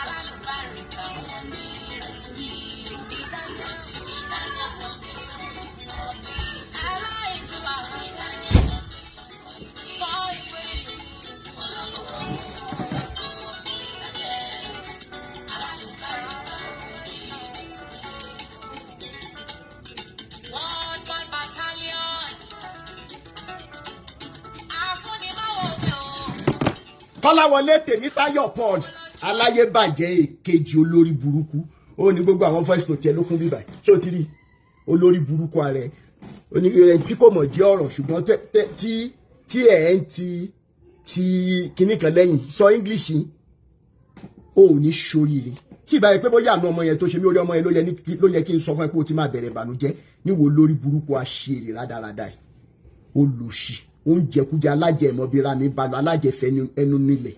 Alálùbáríkà wọn ni Rotimi Daniel's Foundation for Peace. Aláìjú àwọn Daniel's Foundation for Equity. For Equity. Ọlọ́gbọ̀ ọmọ ni Daniel's. Alálùbáríkà wọn ni One battalion. Kọ́láwọlé Tèmítáyọ̀ Paul aláyébàjẹ́ èkejì olórí burúkú ó ní gbogbo àwọn voice note ẹ ló kún bíbà ṣé o ti rí olórí burúkú ààrẹ onígbèrè tí kò mọ̀ jẹ́ ọ̀rọ̀ ṣùgbọ́n tí ẹ̀ ń ti kinní kan lẹ́yìn sọ English ó ní ṣoríire tí ìbá yẹ pé bóyá àánú ọmọ yẹn tó ṣe mí orí ọmọ yẹn ló yẹ kí n sọ fún ẹ pé o ti máa bẹ̀rẹ̀ ìbànújẹ́ níwò lórí burúkú àṣírí rádaràdà yìí olùsì oúnjẹkújẹ alájẹ ìmọ̀bíra mi balọ̀ alájẹfẹ́ ẹnu nílẹ̀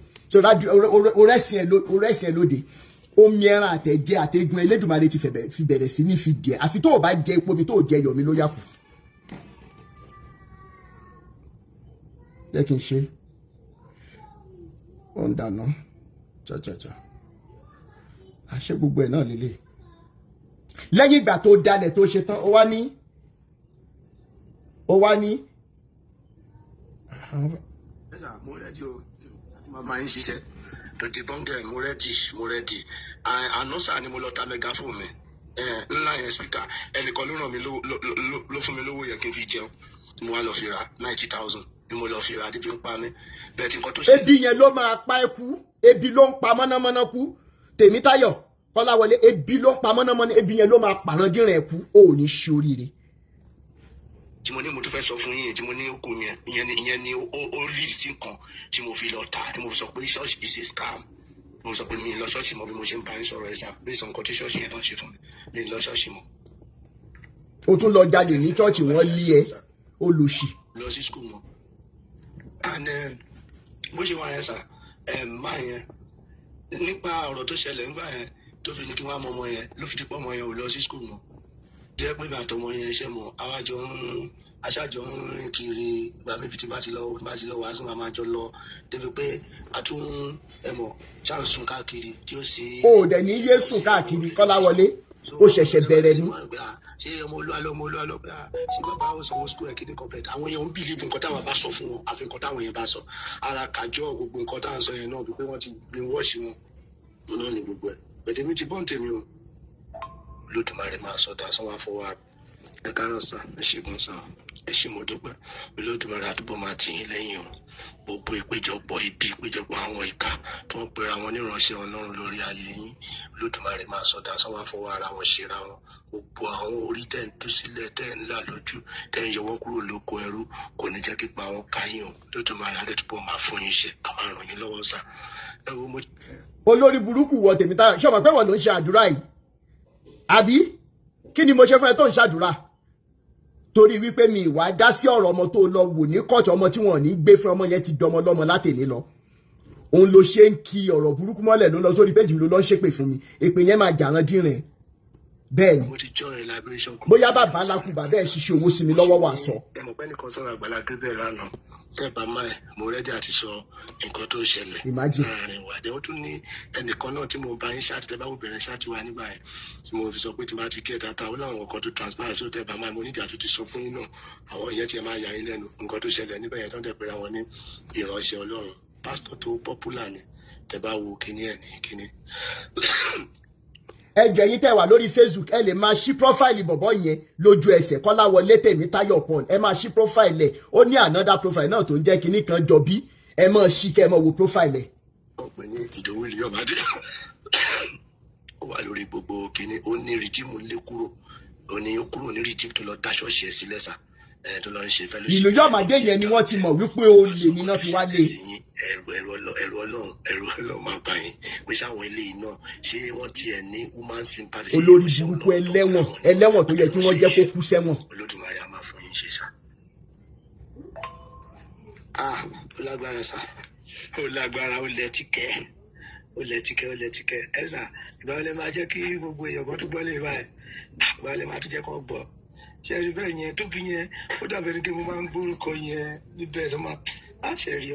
orẹ́sìn ẹ lóde omi ẹran àtẹ̀jẹ àtẹ̀gùn Elédùmarè ti fi bẹ̀rẹ̀ sí ní fi díẹ̀ àfi tó o bá jẹ epo mi tó o jẹ yọ̀ mi ló yà kù. jẹ́ kí n ṣe ó ń dáná cha àṣẹ gbogbo ẹ̀ náà lélẹ̀ lẹ́yìn ìgbà tó dalẹ̀ tó ṣe tán ó wá ní mo rẹ́dí o àti màmá yín ṣiṣẹ́ tó ti bọ́ńgẹ̀ mo rẹ́dí àná sáà ni mo lọ ta mẹgáfóònù mi ńlá yẹn spíkà ẹnìkan ló ràn mí ló fún mi lówó yẹn kí n fi jẹun mo wá lọ fi ra 90,000 ni mo lọ fi ra dídí ń pa mí bẹ́ẹ̀ tí nǹkan tó ṣe. ebi yẹn ló máa pa ẹ́ kú ebi ló ń pa mọ́nàmọ́ná kú Tèmítáyọ̀ Kọ́láwọlé ebi ló ń pa mọ́nàmọ́ná ebi yẹn ló máa pàrọ̀dínrìn ẹ̀ kú ó ní ṣoríire. tí mo ní mo tún fẹ́ sọ fún yín tí mo ní okùn mi ìyẹn ni ó lì sí nǹkan tí mo fi lọ tà tí mo fi sọ pé ṣọ́ọ̀ṣì is a scam mo sọ pé mi lọ ṣọ́ọ̀ṣì mọ́ bí mo ṣe ń bá yín sọ̀rọ̀ ẹ̀ sá bí sọ nǹkan tí ṣọ́ọ̀ṣì yẹn náà ṣe fún mi lọ ṣọ́ọ̀ṣì mọ́. o tún lọ jáde ní ṣọ́ọ̀ṣì wọ́n lé ẹ olùsì. lọ sí skul mọ́ and bó ṣe wà yẹn sá máa yẹn nípa ọ̀rọ̀ tó ṣẹlẹ̀ nígbà yẹn tó fi ní kí wọ́n mọ ọmọ yẹn ló fi ti pọ́ ọmọ yẹn ò lọ sí skul mọ́ jẹ́ pé bàtọ̀ ọmọ yẹn ṣe mọ́ aṣáájọ ń rìn kiri ìgbà méjì tí bá ti lọ wá sí màmá jọ lọ débi pé a tún ṣàǹsùn káàkiri tí ó sì. o ò dẹ̀ ní yé sùn káàkiri Kọ́láwọlé ó ṣẹ̀ṣẹ̀ bẹ̀rẹ̀ ni. ṣé ọmọ olúwa pé ṣé bàbá ó sanwó skul ẹ̀ kéde kan bẹ̀ẹ̀ àwọn yẹn ń bìlíìfù nǹkan táwọn bá sọ fún wọn àfi nǹkan táwọn yẹn bá sọ ara kàjọ gbogbo nǹkan táwọn sọ yẹn náà bí pé wọ́n ti gbé wọ́ọ̀ṣì wọn náà ní gbogbo ẹ̀ bẹ̀dẹ̀ mi ti bọ́ǹ tèmi o Olódùmarè máa sọdá sanwó àfọwọ́ ẹ káàárọ̀ sá ẹ ṣègùn sá ẹ ṣé mo dúpẹ́ Olódùmarè àdúgbò máa tì yín lẹ́yìn o gbogbo ìpéjọpọ̀ ìpéjọpọ̀ àwọn ìka tí wọ́n pera wọn níránṣẹ́ Ọlọ́run lórí ayé yín Olódùmarè máa sọdá sanwó àfọwọ́ ara wọn ṣera wọn gbogbo àwọn orí tẹ̀ ń tú sílẹ̀ tẹ̀ ń là lójú tẹ̀ ń yọwọ́ kúrò lóko ẹrú kò ní jẹ́ kípa wọn káyìn o Olódùmarè àdẹ́túbọ̀ máa fún yín ṣe a máa ràn yín lọ́wọ́ sá ẹ wo mo. olórí burúkú wọ Tèmítáyọ̀ ṣé ọmọ pé wọn ló ń ṣe àdúrà yìí àbí kí ni mo ṣe fún ẹ tó ń ṣàdúrà torí wípé mi ìwà dá sí ọ̀rọ̀ ọmọ tó lọ wò ní kọ́ọ̀tù ọmọ tí wọ́n ní gbé fún ọmọ yẹn ti dọmọ lọ́mọ látẹ̀lé lọ òun ló ṣe ń ki ọ̀rọ̀ burúkú mọ́lẹ̀ ló lọ sórí péjì mi ló lọ ń ṣépè fún mi èpè yẹn máa jàrán dínrìn bẹ́ẹ̀ ni bóyá bàbá alákùn bàbá ẹ̀ ṣiṣẹ́ owó sí mi lọ́wọ́ wà sọ. ẹ mọ̀ pé nìkan sọ̀rọ̀ Àgbàlá Gabriel lánàá sẹ́ẹ̀bà máa ẹ̀ mo rẹ́dí àti sọ nǹkan tó ṣẹlẹ̀ láàrin ìwádìí ó tún ní ẹnìkan náà tí mo bá yín ṣáàtì tẹ́bá obìnrin ṣáàtì wa nígbà yẹn tí mo fi sọ pé tí bá ti kí ẹ dáta ó láwọn nǹkan tó transparent sí tẹ́bà máa mo nídìí àtúntì sọ fún yín náà àwọn ìyẹn tí ẹ máa yà yín lẹ́nu nǹkan tó ṣẹlẹ̀ níbẹ̀ yẹn tó ń dẹ̀pẹ̀rẹ̀ àwọn ní ìránṣẹ́ Ọlọ́run pásítọ̀ tó popular ni tẹ́bá wo kíní ẹ̀ ní kíní. ẹ jẹ́ yín tẹ́ wà lórí Facebook ẹ lè máa ṣí profile bọ̀bọ̀ yẹn lójú ẹsẹ̀ Kọ́láwọlé Tèmítáyọ̀ Paul ẹ máa ṣí profile ẹ̀ ó ní another profile náà tó ń jẹ́ kinní kan jọ bí ẹ máa ṣí kẹ́ ẹ máa wo profile ẹ̀. ọ̀pẹ ní Ìdòwú ilé ọ̀bádé ó wà lórí gbogbo kinní ó ní rìjíìmù lé kúrò ó ní ó kúrò ní rìjíìmù tó lọ dá ṣọ́ọ̀ṣì ẹ̀ sílẹ̀ sá tó lọ ń ṣe fellowship. ìlú yọ̀màdé yẹn ni wọ́n ti mọ̀ wípé olè níná fi wá lé. ẹ̀rù ọlọ́run máa bá yín pé sáwọn eléyìí náà ṣé wọ́n tiẹ̀ ní woman sympathy. olórí burúkú ẹlẹ́wọ̀n tó yẹ kí wọ́n jẹ́ kó kú sẹ́wọ̀n. Olódùmarè á máa fún yín ṣe sá. Ó lágbára sá, ó lágbára, ó lẹ́tíkẹ́ ẹ sá. Ìgbà wọlé máa jẹ́ kí gbogbo èèyàn kan tó gbọ́ lè báyìí, ìgbà wọlé máa tún jẹ́ kó gbọ́. Ṣé rí bẹ́ẹ̀ yẹn tó bí yẹn ó dàbẹ̀ ní kí mo máa ń gbórúkọ yẹn níbẹ̀ tó máa àṣẹrí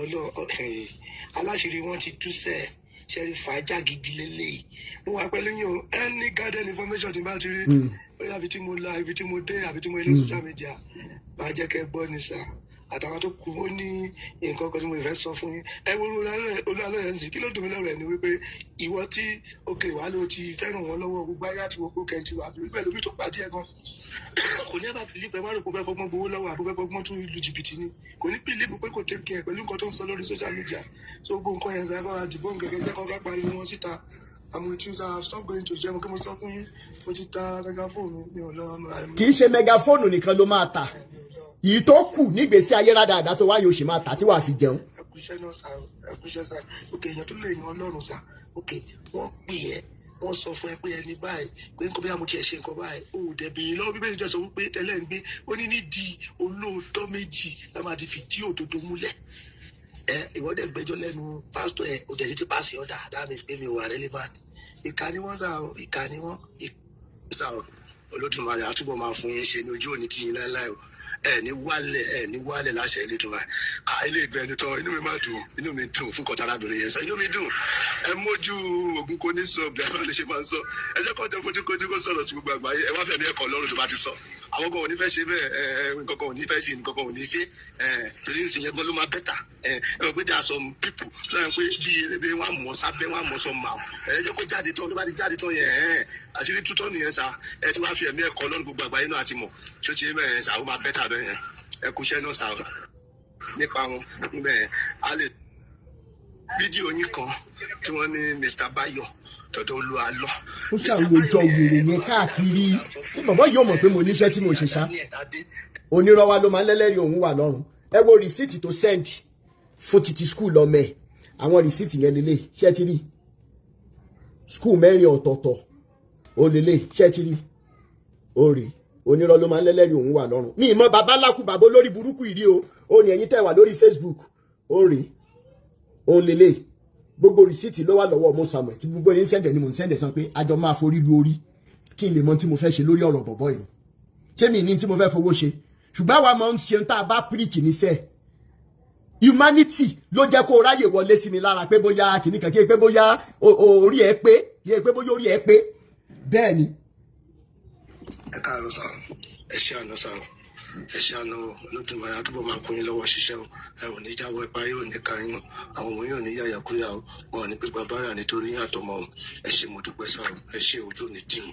aláṣírí wọn ti tú sẹ́ẹ̀. Ṣé rí fàájà gidi lélẹ́yìí. Mo wà pẹ̀lú yín o, any garden information tí n bá ti rí bóyá ibi tí mo la ibi tí mo dé àbí tí mo ilé social media máa jẹ́ kẹ́ gbọ́ ní sá. Àtàwọn tó kù ó ní nǹkan kan tí mo fẹ́ sọ fún yín. Ẹ wo Olú Alọ yẹn sì kí ló dùn mí lọ́rọ̀ ẹ̀ ni wípé ìwọ tí òkè wà ló ti fẹ́ràn wọn lọ́wọ́ gbogbo ayé àti gbogbo kẹ́ntì wà pẹ̀lú bí tó pàdé ẹ̀ gan. Kò ní ẹ̀bà bìlífù ẹ̀ má rò pé ó fẹ́ fọgbọ́n gbowó lọ́wọ́ àbúfẹ́ fọgbọ́n tún lu jìbìtì ni. Kò ní bìlífù pé kò tẹ́ kí ẹ pẹ̀lú nǹkan tó ń sọ lórí social media. So gbogbo nǹkan yẹn sábà dìbò gẹ́gẹ́ jẹ́ kó bá pariwo wọn síta. Àmọ́ ìtúnṣe stop going to jẹun kí mo sọ fún yín mo ti ta megaphone mi ò lọ. kì í ṣe megaphone nìkan ló máa ta yìí tó kù nígbèsí ayé rádaràdà tó wáyé oṣù máa tà tí wàá fi jẹun. ẹkúṣẹ́ náà sá ẹkúṣẹ́ sá òkè èèyàn tó lè yan Ọlọ́run sá òkè wọ́n pè ẹ́ wọ́n sọ fún ẹ pé ẹni báyìí pé nǹkan bí àmúti ẹ̀ ṣe nǹkan báyìí ó dẹ̀bi lọ́wọ́ bíbélì jẹ́ sọ wípé tẹ́lẹ̀ ń gbé ó ní nídìí olóòótọ́ méjì la máa ti fìdí òdodo múlẹ̀. Ìwọ́dẹ̀ gbẹ́jọ́ lẹ́nu pásítọ̀ ẹ̀ òdẹ̀ títí pàṣẹ ọ̀dà that means pé mi wà relevant. Ìkà ni wọ́n sá ìkà ni wọ́n sá Olódùmarè àtúbọ̀ máa fún yín ṣe ní ojú òní tí yín láéláé o. Ní wálẹ̀ láṣẹ Elédùmarè. Ilé ìgbẹ́ ẹni tán inú mi máa dùn inú mi dùn fún kọ̀tà arábìnrin yẹn sọ inú mi dùn. Ẹ mójú ogun kò ní sọ bí ẹ bá lè ṣe máa ń sọ. Ẹ jẹ́ kọ́ńtà fojú kó sọ̀rọ̀ sí gbogbo àgbáyé ẹ wá fẹ̀mí ẹ̀kọ́ Ọlọ́run tó bá ti sọ. Àwọn kan ò ní fẹ́ ṣe bẹ́ẹ̀ nǹkan kan ò ní fẹ́ ṣe nǹkan kan ò ní ṣe torí ìsìn yẹn gan ló máa bẹ́tà. Ẹ pé there are some people tó yẹ pé bí erébé wọn mọ̀ sábẹ́ wọn mọ̀ sọ màá. Ẹ jẹ́ kó jáde tán ló bá ti jáde tán yẹn àṣírí tútọ́ nìyẹn sá. Ẹ ti wá fi ẹ̀mí ẹ̀kọ́ Ọlọ́run gbogbo àgbáyé náà àti mọ̀ tí ó ti bẹ́ẹ̀ sá ó máa bẹ́tà bẹ́ẹ̀ yẹn. Ẹ kú iṣẹ́ náà sá nípa wọn níbẹ̀ a lè fídíò yín kan tí wọ́n ní Mr. Bayo tọ́jọ́ Olú Alọ. ó ṣàwùjọ wèrè yẹn káàkiri ní bàbá yóò mọ̀ pé mo níṣẹ́ tí mo ṣe ṣá onírọ́ wa ló máa ń lẹ́lẹ́rìí òun wà lọ́rùn. Ẹ wo rìsíìtì tó send fún títí skul ọmọ ẹ̀ àwọn rìsíìtì yẹn lélẹ̀ ṣé ti rí skul mẹ́rin ọ̀tọ̀ọ̀tọ̀ ó lélẹ̀ ṣé ti rí ó rèé onírọ́ ló máa ń lẹ́lẹ́rìí òun wà lọ́rùn. Mi ìmọ̀ bàbá lákù bàbá olórí burúkú ìrí o ó ní ẹ̀yin tẹ́ wà lórí Facebook ó rèé òun lélẹ̀ gbogbo rìsíìtì ló wà lọ́wọ́ ọmọ Samuel tí gbogbo ẹni sẹ́ndẹ̀ ni mò ń sẹ́ndẹ̀ sàn pé àjọ máa forí lu orí kí n lè mọ tí mo fẹ́ ṣe lórí ọ̀rọ̀ bọ̀bọ̀ yìí ṣé mi ní tí mo fẹ́ fowó ṣe ṣùgbọ́n àwa máa ń ṣe tá a bá preach níṣẹ́ humanity ló jẹ́ kó ráyè wọlé sí mi lára pé bóyá kìnnìkan kí pé bóyá orí ẹ pé kí pé bóyá orí ẹ pé bẹ́ẹ̀ ni. Ẹ káàárọ̀ sá ẹ ṣe àná sá ẹ ṣe àná Olódùmarè àtúbọ̀ máa kún yín lọ́wọ́ ṣiṣẹ́ o ẹ ò ní jáwọ́ ipá yóò ní ká yín àwọn ọmọ yóò ní yàyàkúyà o wọn ò ní pípa bára nítorí yín àtọmọ o ẹ ṣe mo dúpẹ́ sá o ẹ ṣe ojú ní tìyín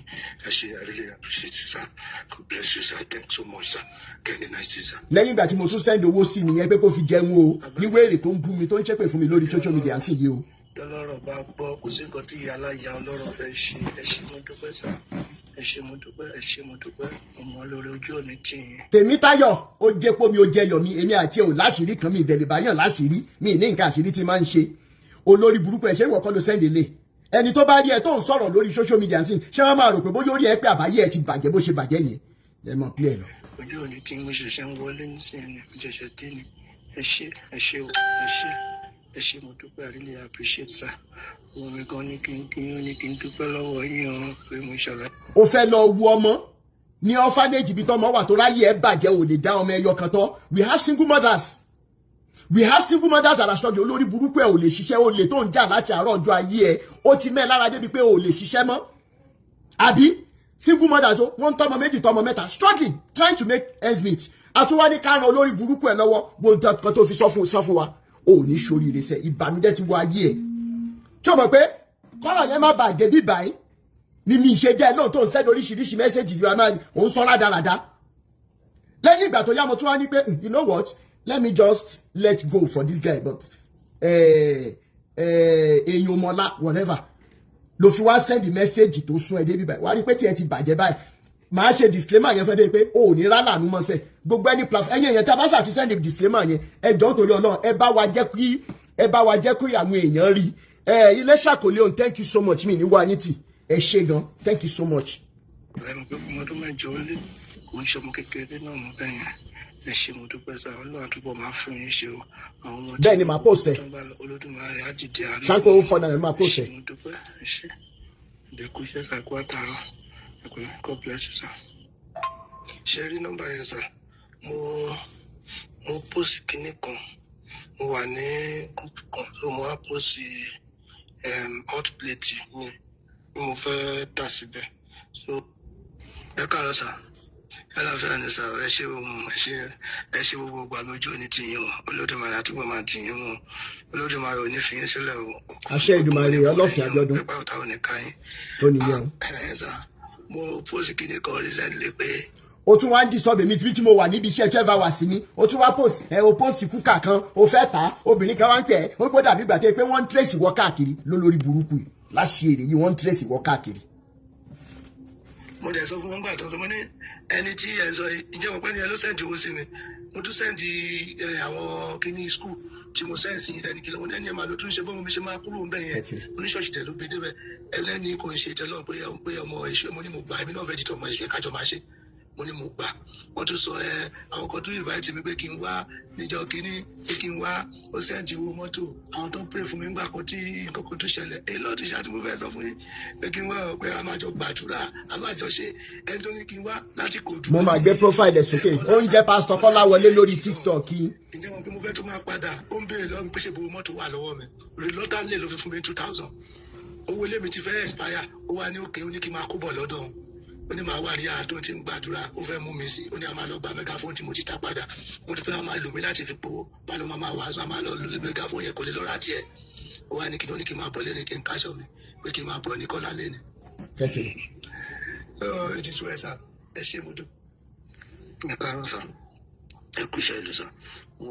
ẹ ṣe I really appreciate it sir God bless you sir thank you so much sir get a nice day sir. lẹ́yìn ìgbà tí mo tún send owó sí nìyẹn pé kó fi jẹun o ní wéèrè tó ń bú mi tó ń ṣépè fún mi lórí social media sí yìí o. tọ́lọ́rọ̀ bá gbọ́ kò sí nǹkan tí ìyá aláya ọlọ́rọ̀ fẹ́ ṣe ẹ ṣe mo dúpẹ́ sá ẹ ṣe mo dúpẹ́ ọmọ olórí ojú òní tì yín. Tèmítáyọ̀ ó jẹ́ pé mi ò jẹyọ̀ mi èmi àti ò láṣìírí kan mi ìdẹ̀lẹ̀báyàn láṣìírí mi ní nǹkan àṣírí tí máa ń ṣe olórí burúkú ẹ̀ ṣé ìwọ kọ́ ló sẹ́ndì lé ẹni tó bá rí ẹ tó ń sọ̀rọ̀ lórí social media sí ṣé wọ́n máa rò pé bóyá orí ẹ pé àbáyé ẹ ti bàjẹ́ bó ṣe bàjẹ́ yẹn ẹ mọ̀ pílẹ̀ lọ. ojú òní tí mo ṣẹ̀ṣẹ̀ ń wọlé nísìnyí mo ṣẹ̀ṣẹ̀ dé ni ẹ ṣe mo dúpẹ́ I really appreciate sir mo mi gan ní kí n dúpẹ́ lọ́wọ́ yín o pé mo ṣàlàyé. ó fẹ́ lọ wu ọmọ ní orphanage ibi tọ́mọ wà tó ráyè ẹ bàjẹ́ ò lè dá ọmọ ẹyọ kan tọ́ we have single mothers that are struggling olórí burúkú ẹ ò lè ṣiṣẹ́ ó lè tó ń jà láti àárọ̀ ọjọ́ ayé ẹ ó ti mẹ́ lára débi pé ò lè ṣiṣẹ́ mọ́ àbí single mothers ó wọ́n ń tọ́mọ méjì tọ́mọ mẹ́ta struggling trying to make ends meet àtúwá ní kárán olórí burúkú ẹ lọ́wọ́ gbọ́dọ̀ kan tó fi sọ fún wa ò ní ṣoríire sẹ́ ìbànújẹ́ ti wọ ayé ẹ tí o mọ̀ pé kọ́rọ̀ yẹn má bàjẹ́ bí báyìí ni mi ṣe jẹ́ lóun tó ń sẹ́ni oríṣiríṣi mẹ́sẹ̀jì ìwà máa òun sọ rádaràda lẹ́yìn ìgbà tó yá mo tún wá ní pé you know what let me just let go for this guy but èèyàn mọ́lá whatever ló fi wá sẹ́ndì mẹ́sẹ̀jì tó sún ẹ débi báyìí wá rí pé tí ẹ ti bàjẹ́ báyìí màá ṣe disclaimer yẹn fẹ́ dé pé o ò ní rálà nú mọ́sẹ̀ gbogbo ẹni platform ẹ̀yìn yẹn tí a bá ṣàti send disclaimer yẹn ẹjọ́ torí Ọlọ́run ẹ bá wa jẹ́ kí àwọn èèyàn rí ilé ṣàkólé òun thank you so much mi ní wá yín tì ẹ ṣe gan thank you so much. ẹnu pé ọmọ ọdún mẹ́jọ ó lé kò ń ṣọmọ kékeré náà mọ bẹ́ẹ̀ yẹn ẹ ṣe mo dúpẹ́ sá Ọlọ́run àtúbọ̀ máa fún yín ṣe o àwọn ọmọ bẹ́ẹ̀ ni màá post ẹ̀ Olódùmarè á dìde àná ṣáńkó fọdà ni màá post ẹ̀. mo dúpẹ́ ẹ ṣe ìdẹ́kù iṣẹ́ sá kó àtàrà ẹ̀kọ́ God bless you sá. ṣe rí nọ́mbà yẹn sá mo post kinní kan mo wà ní group kan ló mo wá post hot plate mi mo fẹ́ tà síbẹ̀ so ẹ káàárọ̀ sá aláfíà ni sá ẹ ṣe gbogbo ìgbà lójú òní tìyín o Olódùmarè àtúbọ̀ máa tìyín o Olódùmarè ò ní fi yín sílẹ̀ o. àṣẹ Èdùmàrè ọlọ́fìn àjọ̀dún ẹgbẹ́ ọ̀tá ò ní ká yín. tó nìyẹn. mo post kíni kan recently pé. o tún wá ń disturb èmi tí mo wà níbi iṣẹ́ 12 hours ní o tún wá post o post kúkà kan o fẹ́ ta obìnrin kan wá ń pẹ́ ó gbọ́dọ̀ àbí gbàtẹ́ pé wọ́n ń trace wọ káàkiri lólórí burúkú yìí láṣìírí yìí wọ́n ń trace wọ káàkiri. mo dẹ̀ sọ fún wọn gbà tó sọ mo ní ẹni tí ẹ sọ ìjẹ́ wọn pẹ́ ni ẹ ló sẹ́ǹdì owó sí mi mo tún sẹ́ǹdì àwọn kíní skul tí mo sẹ́ǹsì ẹni kìlọ̀ mo ní ẹni ẹ̀ máa lọ tún ṣe bọ́ mo fi ṣe máa kúrò ń bẹ̀ yẹn oníṣọ́ọ̀ṣì tẹ̀ ló gbé débẹ̀ ẹlẹ́ni kò ń ṣe ìtẹ́lọ́ pé ọmọ èṣù mo ní mo gbà èmi náà fẹ́ dìtọ̀ ọmọ èṣù kájọ máa ṣe mo ní mo gbà wọ́n tún sọ àwọn kan tún invite mi pé kí n wá níjọ́ kínní pé kí n wá ó sẹ́ǹdì owó mọ́tò àwọn tó ń pray fún mi ńgbà kan tí nǹkan kan tó ṣẹlẹ̀ èyí lọ́ọ́ ti ṣáà tí mo fẹ́ sọ fún yín pé kí n wá pé a máa jọ gbàdúrà a máa jọ ṣe ẹni tó ní kí n wá láti kò dùn. mo máa gbé profile ẹ̀ sókè oúnjẹ pásítọ̀ Kọ́láwọlé lórí TikTok yìí. ǹjẹ́ wọn pé mo fẹ́ tó máa padà ó ń béèrè lọ́wọ́ mi pé ṣe bo mọ́tò wà lọ́wọ́ mi reluctant lè ló fi fún mi 2000 owó ilé mi ti fẹ́ expire ó wá ní òkè ó ní kí n máa kó bọ̀ lọ́dọ̀ ó ní máa wà ní àádọ́ tí ń gbàdúrà ó fẹ́ mú mi sí ó ní a máa lọ gba megaphone tí mo ti ta padà mo ti fẹ́ máa lò mí láti fi powó bá ló máa wàásù a máa lọ lò megaphone yẹn kò lè lọ́ra tiẹ̀ ó wá ní kí ní kí n máa bọ̀ lẹ́nu kí n káṣọ mi pé kí n máa bọ̀ ní kọ́lá lẹ́nu. it is well sir ẹ ṣe mo dùn ẹ káàárọ̀ sir ẹ kú iṣẹ́ ìlú sir mo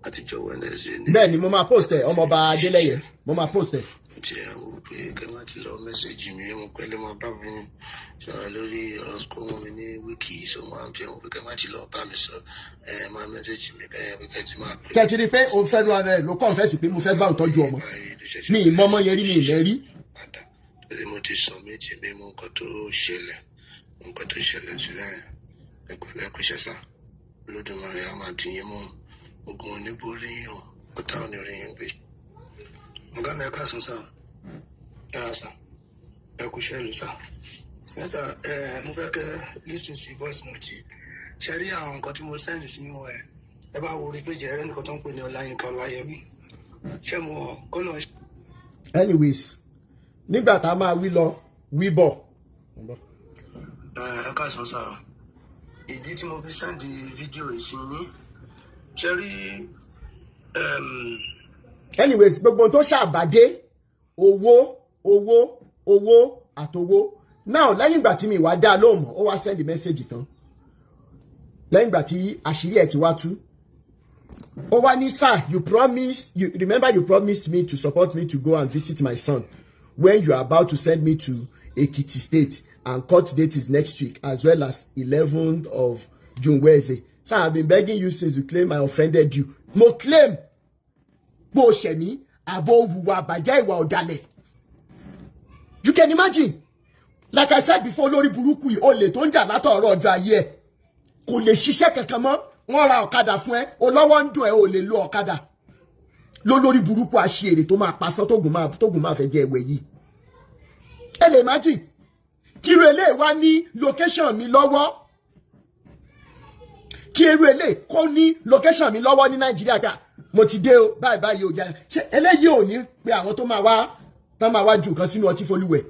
àtijọ́ Wednesday ní. bẹ́ẹ̀ ni mo máa post ẹ̀ ọmọọba Adélẹ́yẹ mo máa post ẹ̀. tí ẹ wò pé kẹ má ti lọ mẹ́sẹ̀gì mi mo pẹ́ lè máa bá mi sọ̀rọ̀ lórí ọ̀rọ̀ sukùl wọn mi ní wíkì so máa ń fi hàn pé kẹ má ti lọ bá mi sọ máa mẹ́sẹ̀gì mi bẹ́ẹ̀ pé kẹ ti máa pè. kẹ ti rí i pé òun fẹ́ lu ara ẹ̀ ló confess pé mo fẹ́ bá òun tọ́jú ọmọ mi ìmọ̀ ọmọ yẹn rí mi ìlẹ̀ rí. torí mo ti sọ méjì mi mọ nǹkan tó ṣẹlẹ̀ sílẹ̀ ẹ̀kọ́ iṣẹ́ sá Olódùmarè á máa dín yín mọ́ ogun oníborí yín ọ̀tá onírin yín gbé. ọ̀gá mi ẹ̀ka sùn sá ẹ̀rọ sá ẹ̀kú iṣẹ́ ìlú sá ẹ̀ sá mo fẹ́ kẹ́ lísìn sí voice note ṣe rí àwọn nǹkan tí mo sẹ́ndì sí wọn ẹ bá wo orí péjì ẹ̀rẹ́ nìkan tó ń pè ní Ọláyínká Ọláyẹmí ṣé mo kọ́ lọ. anyways nígbà tá a máa wí lọ wí bọ̀. ẹ̀ka sùn sá ìdí tí mo fi sẹ́ndì fídíò ìsìn yín ṣe rí. anyways gbogbo tó ṣàbàdé owó àtowó now lẹ́yìn ìgbà tí mi wá dá lóhùn ó wá send message tán lẹ́yìn ìgbà tí àṣírí ẹ̀ ti wá tú ó wá ní sir you promised me to support me to go and visit my son when you are about to send me to Ekiti State and court date is next week as well as 11th of June Wednesday. Sir, I've been begging you since you claim I offended you. Mo claim bó ṣe mí àbò hùwà bàjẹ́ ìwà ọ̀dàlẹ̀. You can imagine. Like I said before, lórí burúkú yìí olè tó ń jà látọ̀rọ̀ ọjọ́ ayé ẹ̀ kò lè ṣiṣẹ́ kankan mọ́ wọ́n ra ọ̀kadà fún ẹ olówó ń dùn ẹ ò lè lo ọ̀kadà lórí burúkú àṣìírè tó máa pasán tógun máa fẹ́ jẹ ẹ̀wẹ̀ yìí. Ẹ lè imagine kí irú eléyìí wá ní location mi lọ́wọ́ kí irú eléyìí kó ní location mi lọ́wọ́ ní Nàìjíríà gbà mo ti dé o báyìí o jẹ́ ṣé eléyìí ò ní pé àwọn tó máa wá ju nǹkan sínú ọtí folúwẹ̀.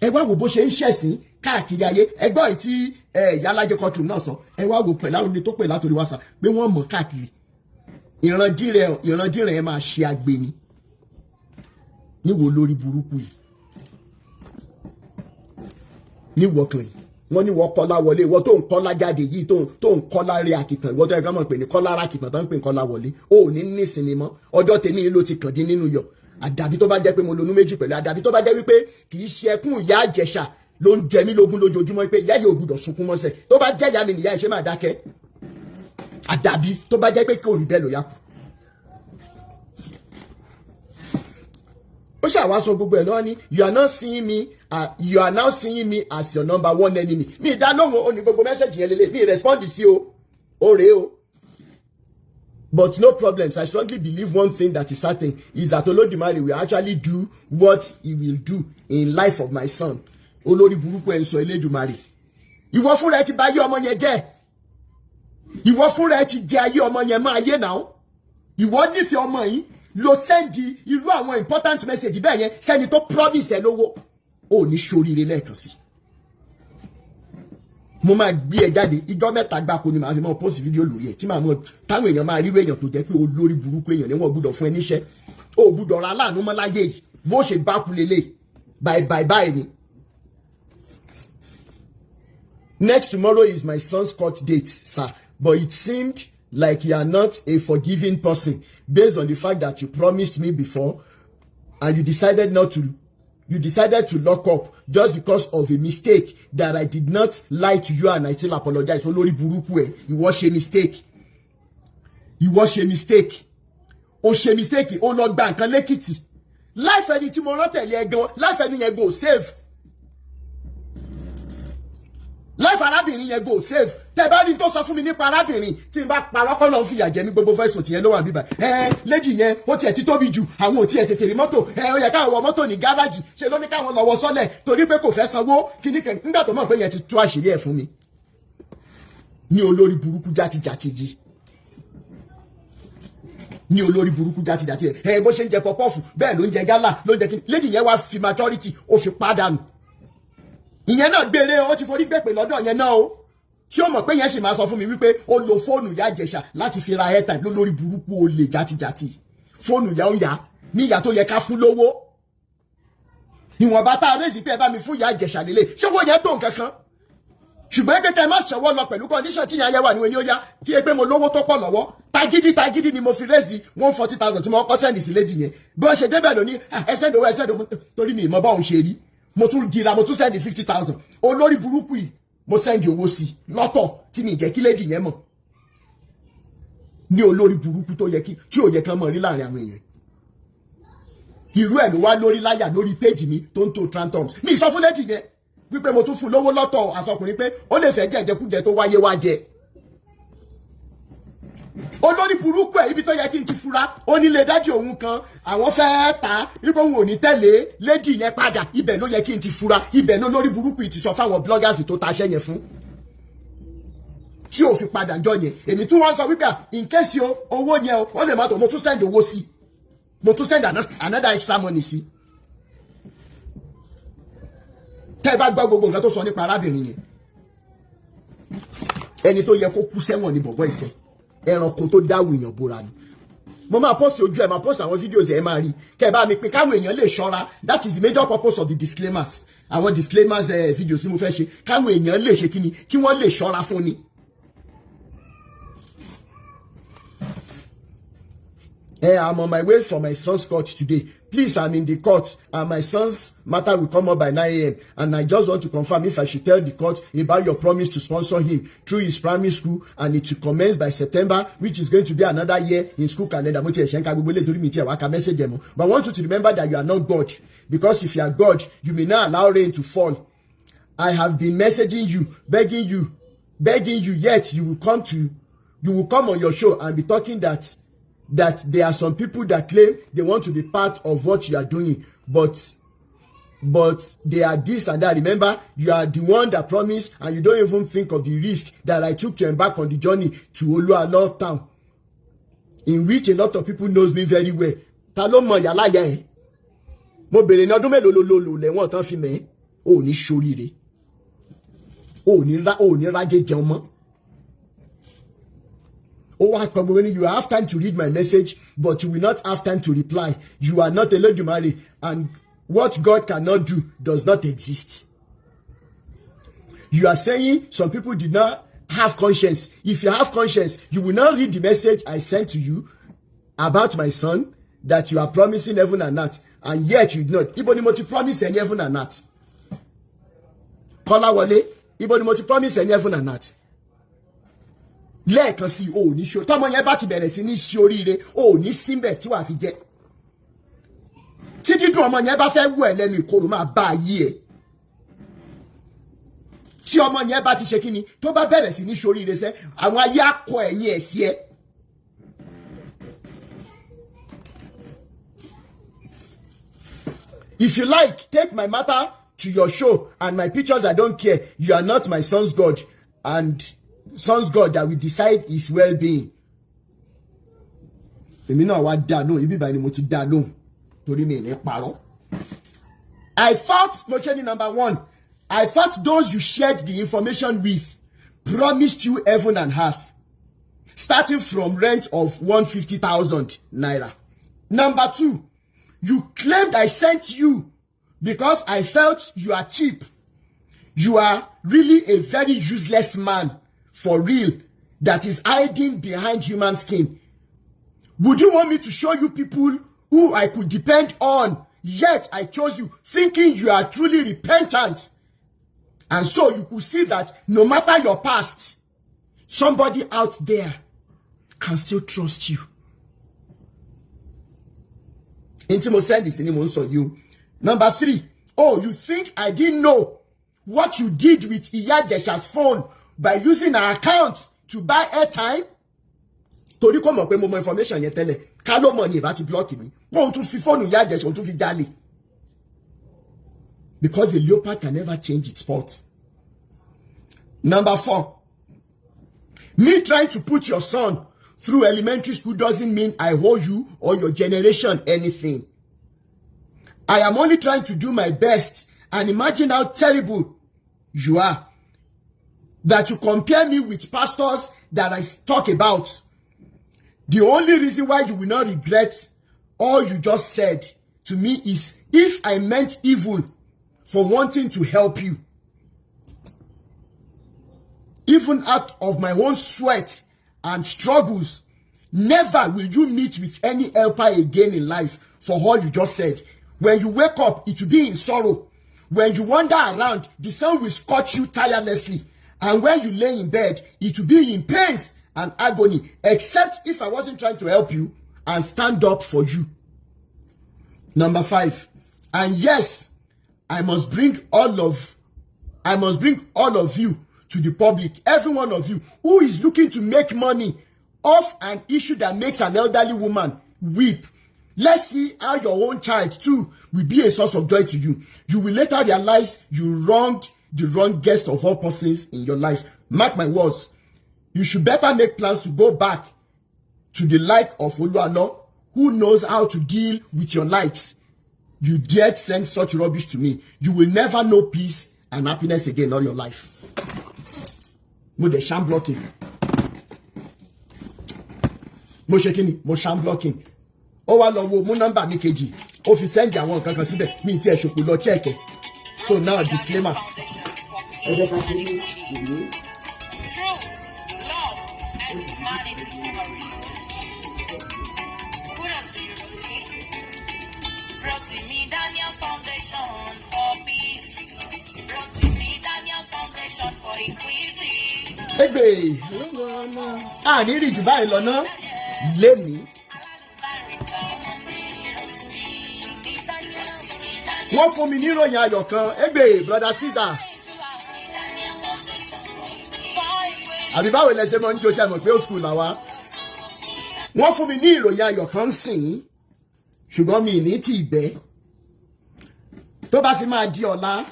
Ẹ wá wò bó ṣe ń ṣẹ̀sìn káàkiri ayé ẹgbọ́n yìí tí ìyá alájẹ kọ́tù náà sọ ẹ wá wò pẹ̀lú àwọn tó pè látòrí wáṣà pé wọ́n mọ̀ káàkiri ìrandíran ẹ máa ṣe agbeni níwò lórí burúkú yìí níwọ̀ kan yìí wọ́n ní wọ́n kọ́lá wọlé ìwọ tó ń kọ́lá jáde yìí tó ń kọ́lá rí àkìtàn ìwọ tó ẹ̀ka mọ̀ pé ní kọ́lá rákìtàn tó ń pè ń kọ́lá wọlé ó ní nísìnyí mọ́ ọjọ́ tèmi ló ti kàn dín nínú yọ àdàbí tó bá jẹ́ pé mo lonú méjì pẹ̀lú àdàbí tó bá jẹ́ wípé kì í ṣe ẹkún ìyá àjẹsà ló ń jẹ mí lógún lójoojúmọ́ pé ìyá yìí ò gbúdọ̀ sunkún mọ́sẹ̀ tó bá jẹ́ ìyá mi nìyá ẹ̀ ṣe máa dákẹ́ àdàbí tó bá jẹ́ pé kò rí bẹ́ẹ̀ ló yá kù. ó ṣàwá sọ gbogbo ẹ̀ lọ́wọ́ ní you are now seeing me as your number one enemy. mi ìdá lóhùn ó ní gbogbo mẹ́sẹ̀jì yẹn lélẹ̀ mi respond sí o rèé o. But no problems. I strongly believe one thing that is certain is that Olódùmarè will actually do what he will do in life of my son. Olórí burúkú ẹ̀ ń sọ Elédùmarè. Ìwọ fúnra ẹ ti bà ayé ọmọ yẹn jẹ́. Ìwọ fúnra ẹ ti jẹ ayé ọmọ yẹn mọ́ ayé náà. Ìwọ nífẹ̀ẹ́ ọmọ yìí ló sẹ́ndì irú àwọn important message bẹ́ẹ̀ yẹn sẹ́ni tó promise ẹ lówó. Ó ní ṣoríire lẹ́ẹ̀kan sí. Mo máa gbé ẹ jáde ìjọ mẹ́ta gbáko ni màá fi máa post fídíò lórí ẹ tí màá mọ táwọn èèyàn máa ríro èèyàn tó jẹ́ pé olórí burúkú èèyàn ni wọ́n gbọ́dọ̀ fún ẹ níṣẹ́ ó gbọ́dọ̀ ra láàánú mọ́ láyé yìí bó ṣe bá kú lélẹ̀ bye ni. Next tomorrow is my son's court date, sir, but it seemed like you are not a forgiving person based on the fact that you promised me before and you decided to lock up just because of a mistake that I did not lie to you and I still apologize. Olórí burúkú ẹ, ìwọ ṣe mistake. Ó ṣe mistake, ó lọ gba nǹkan lẹ́kìtì. Life ẹni tí mo rán tẹ̀lé ẹ gan, life ẹni yẹn go save. Life arábìnrin yẹn go save. Tẹ́ bá rí tó sọ fún mi nípa arábìnrin tí n bá parọ́ kọ́ lọ́n fìyà jẹ mí gbogbo fẹ́sùn tìyẹn ló wà bíbá. Lady yẹn ó tiẹ̀ ti tóbi jù àwọn ò tiẹ̀ tètè rí mọ́tò. Ó yẹ káwọn wọ mọ́tò ní gáràjì ṣe ló ní káwọn lọ wọ sọ́lẹ̀ torí pé kò fẹ́ sanwó kíní kan nígbà tó mọ̀ pé yẹn ti tú àṣírí ẹ̀ fún mi. Ní olórí burúkú játijàti yìí. Ní olórí burúkú játijàti ẹ̀. Bó ṣe ń jẹ pọpọ́ọ̀fù bẹ́ẹ̀ ló ń jẹ gálà ló ń jẹ kíní. Lady yẹn wá fi maturity ó fi pádànù. Ìyẹn náà gbére ó ti forí gbèpè lọ́dọ̀ yẹn náà o. Tí ó mọ̀ pé yẹn ṣì máa sọ fún mi wípé ó lo fóònù Ìyá Ìjẹ̀ṣà láti fi ra airtime lólórí burúkú olè játijàti. Fóònù ìyá ń yá ní ìyá tó yẹ ká fún lówó. Ìwọ̀nba tá a rèézì pé ẹ bá mi fún Ìyá Ìjẹ̀ṣà lélẹ̀ ṣé owó yẹn tó nǹkan kan. Ṣùgbọ́n ẹgbẹ́ tẹ má ṣọwọ́ lọ pẹ̀lú condition tí ìyá yẹn wà níwèé ni ó yá kí ẹ pé mo lówó tó pọ̀ lọ́wọ́. Tagídí ni mo fi rèézì 140,000 tí mo kọ́ sẹ́ndì sí lédi yẹn. Bí wọ́n ṣe débẹ̀ lóní ẹsẹ̀ ìdòwò torí mi ìmọ̀ báwọn ṣe rí. Mo tún sẹ́ndì 50,000. Olórí burúkú yìí mo sẹ́ndì owó sí lọ́tọ̀ tí mi jẹ́ kí lédi yẹn mọ̀. Ní olórí burúkú tó yẹ kí tí ò yẹ kán mọ̀ rí láàrin àwọn èèyàn. Irú ẹ̀ ló wá lórí láyà lórí péjì mi tó ń tó trantoms. Mi sọ fún lédi yẹn wípé mo tún fún lówó lọ́tọ̀ àsọkùnrin pé ó lè fẹ́ jẹjẹkújẹ tó wáyé wá jẹ. Olórí burúkú ẹ̀ ibi tó yẹ kí n ti fura ó nílé dájú òun kan àwọn fẹ́ ta wípé òun ò ní tẹ̀lé lédi yẹn padà ibẹ̀ ló yẹ kí n ti fura ibẹ̀ ló lórí burúkú yìí ti sọ fáwọn bloggers tó taṣẹ́ yẹn fún tí ò fi padà jọ yẹn èmi tún wọ́n sọ wípé in case owó yẹn o wọ́n lè má tó mo tún send owó sí mo tún send another extra money sí. Tẹ́ ẹ bá gbọ́ gbogbo nǹkan tó sọ nípa arábìnrin yẹn ẹni tó yẹ kó kú sẹ́wọ̀n ní bọ̀bọ̀ ìṣẹ́ ẹranko tó dáwò èèyàn bóra ni. Mo máa post ojú ẹ máa post àwọn videos ẹ máa rí kẹ́ bá mi pín káwọn èèyàn lè ṣọ́ra. That is the major purpose of the disclaimers. Àwọn disclaimers videos tí mo fẹ́ ṣe káwọn èèyàn lè ṣe kíni kí wọ́n lè ṣọ́ra fún ni. I'm on my way for my son's court today. Please, I'm in the court and my son's matter will come up by 9 a.m. And I just want to confirm if I should tell the court about your promise to sponsor him through his primary school and it will commence by September, which is going to be another year in school calendar. But I want you to remember that you are not God. Because if you are God, you may not allow rain to fall. I have been messaging you, begging you, yet you will come on your show and be talking that there are some people that claim they want to be part of what you are doing, but they are this and that. Remember, you are the one that promised, and you don't even think of the risk that I took to embark on the journey to OLU ALO town, in which a lot of people knows me very well. Ta ló mọ̀ yàrá yà ẹ́? Mo bèrè ní ọdún mélòó lò lẹ́wọ̀n tán fi mẹ́ ò ní ṣoríire, ò ní rájẹ jẹun mọ́. You have time to read my message, but you will not have time to reply. You are not Olódùmarè, and what God cannot do does not exist. You are saying some people did not have conscience. If you have conscience, you will not read the message I sent to you about my son that you are promising heaven and earth, and yet you did not. Ibo ni mo ti promise any heaven and earth. Kọ́láwọlé, ibo ni mo ti promise ẹni heaven and earth. Lẹ́ẹ̀kan sí o ò ní ṣo tọ́mọ yẹn bá ti bẹ̀rẹ̀ sí ní ṣe oríire o ò ní síbẹ̀ tí wàá fi jẹ́. Títí dùn ọmọ yẹn bá fẹ́ wú ẹ lẹ́nu ìkorò máa bá ayé ẹ̀. Tí ọmọ yẹn bá ti ṣe kíni tó bá bẹ̀rẹ̀ sí ní ṣe oríire sẹ́ àwọn ayé akọ ẹ̀yìn ẹ̀ sí ẹ. If you like, take my matter to your show and my pictures, I don't care. You are not my son's God, and son's God that will decide his well-being. Èmi náà wá dá lóhùn, ibi báyìí ni mo ti dá lóhùn torí mi ní parọ́. I thought, Mocheni number 1, I thought those you shared the information with promised you heaven and earth, starting from rent of 150,000 naira. Number 2, you claimed I sent you because I felt you are cheap. You are really a very useless man, for real, that is hiding behind human skin. Would you want me to show you people who I could depend on? Yet I chose you, thinking you are truly repentant. And so you could see that no matter your past, somebody out there can still trust you. Intimo send this in so you. Number 3, oh, you think I didn't know what you did with Ìyá Ìjẹ̀ṣà's phone by using her account to buy airtime? Torí kò mọ̀ pé mo mọ information yẹn tẹ́lẹ̀. Ká ló mọ̀ ni ìbá ti block mi. Wọ́n tún fi phone Ìyá Ìjẹ̀ṣà, wọ́n tún fi jalè. Because a leopard can never change its spots. Number 4, me trying to put your son through elementary school doesn't mean I owe you or your generation anything. I am only trying to do my best, and imagine how terrible you are that you compare me with pastors that I talk about. The only reason why you will not regret all you just said to me is if I meant evil for wanting to help you. Even out of my own sweat and struggles, never will you meet with any helper again in life for all you just said. When you wake up, it will be in sorrow. When you wander around, the sun will scorch you tirelessly. And when you lay in bed, it will be in pains and agony, except if I wasn't trying to help you and stand up for you. Number 5, and yes, I must bring all of you to the public, every one of you who is looking to make money off an issue that makes an elderly woman weep. Let's see how your own child too will be a source of joy to you. You will later realize you wronged the wrongest of all persons in your life. Mark my words. You should better make plans to go back to the like of OLU ALO, who knows how to deal with your likes. You dared send such rubbish to me. You will never know peace and happiness again in all your life. Mo de sham blocking. Mo shekini, mo sham blocking. Ó wá lọ wo mú number mi kejì. Ó fi send àwọn nǹkan kan síbẹ̀. Mi ti ẹ ṣòkò lọ check ẹ. So now disclaimer. Truth, love, and humanity over religion. Kudos to you, Rotimi Daniel's Foundation for Peace. Rotimi Daniel's Foundation for Equity. Egbe, ní rí jù báyìí lọ ná. Lémi. Wọ́n fún mi ní ìròyìn ayọ̀ kan. Egbe, brother Caesar. Àbí báwo lẹ́sẹ̀ mọ́ ń jó ṣe mọ̀ pé ó skul làwa. Wọ́n fún mi ní ìròyìn ayọ̀ kan sìn, ṣùgbọ́n mi ní tí ìbẹ́. Tó bá fi máa di ọ̀la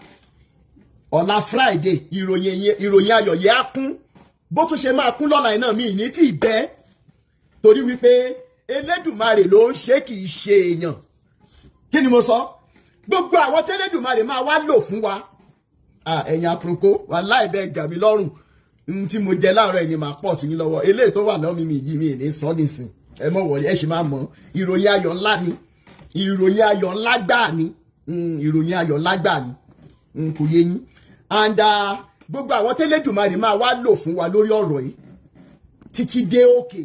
Friday, ìròyìn ayọ̀ yẹn á kún. Bó tún ṣe máa kún lọ́la iná mi ní tí ìbẹ́. Torí wípé Elédùmarè ló ń ṣe kì í ṣe èèyàn. Kí ni mo sọ? Gbogbo àwọn tẹ́lẹ̀dùmarè máa wá lò fún wa. Ẹ̀yin àpòkó wà láìbẹ̀ gà mí lọ́rùn. Tí mo jẹ láàárọ̀ ẹni máa pọ̀ sí yín lọ́wọ́. Eléyìí tó wà lọ́mí mi yìí mi ní sọ nísìn. Ẹ mọ̀ wọ̀lé ẹ ṣì máa mọ̀. Ìròyìn ayọ̀ ńlá ni. Ìròyìn ayọ̀ ńlá gbà ni. Ìròyìn ayọ̀ ńlá gbà ni. Kò yé yín. And gbogbo àwọn tẹ́lẹ̀dùmarè máa wá lò fún wa lórí ọ̀rọ̀ yìí. Títí dé òkè.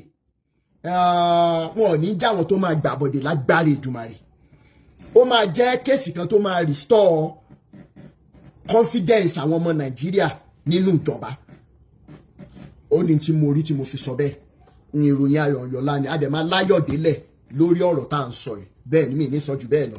Wọn ò ní já wọn tó máa gbàbọ̀dè lágbára Èdùmàrè. Ó máa jẹ́ kéèsì kan tó máa restore confidence àwọn ọmọ Nàìjíríà nínú ìjọba. Ó ní tí mo rí tí mo fi sọ bẹ́ẹ̀ ní ìròyìn ayọ̀ ọ̀yọ́lá ni àdèmá láyọ̀délẹ̀ lórí ọ̀rọ̀ tá à ń sọ yìí bẹ́ẹ̀ ni mi ní sọ jù bẹ́ẹ̀ lọ.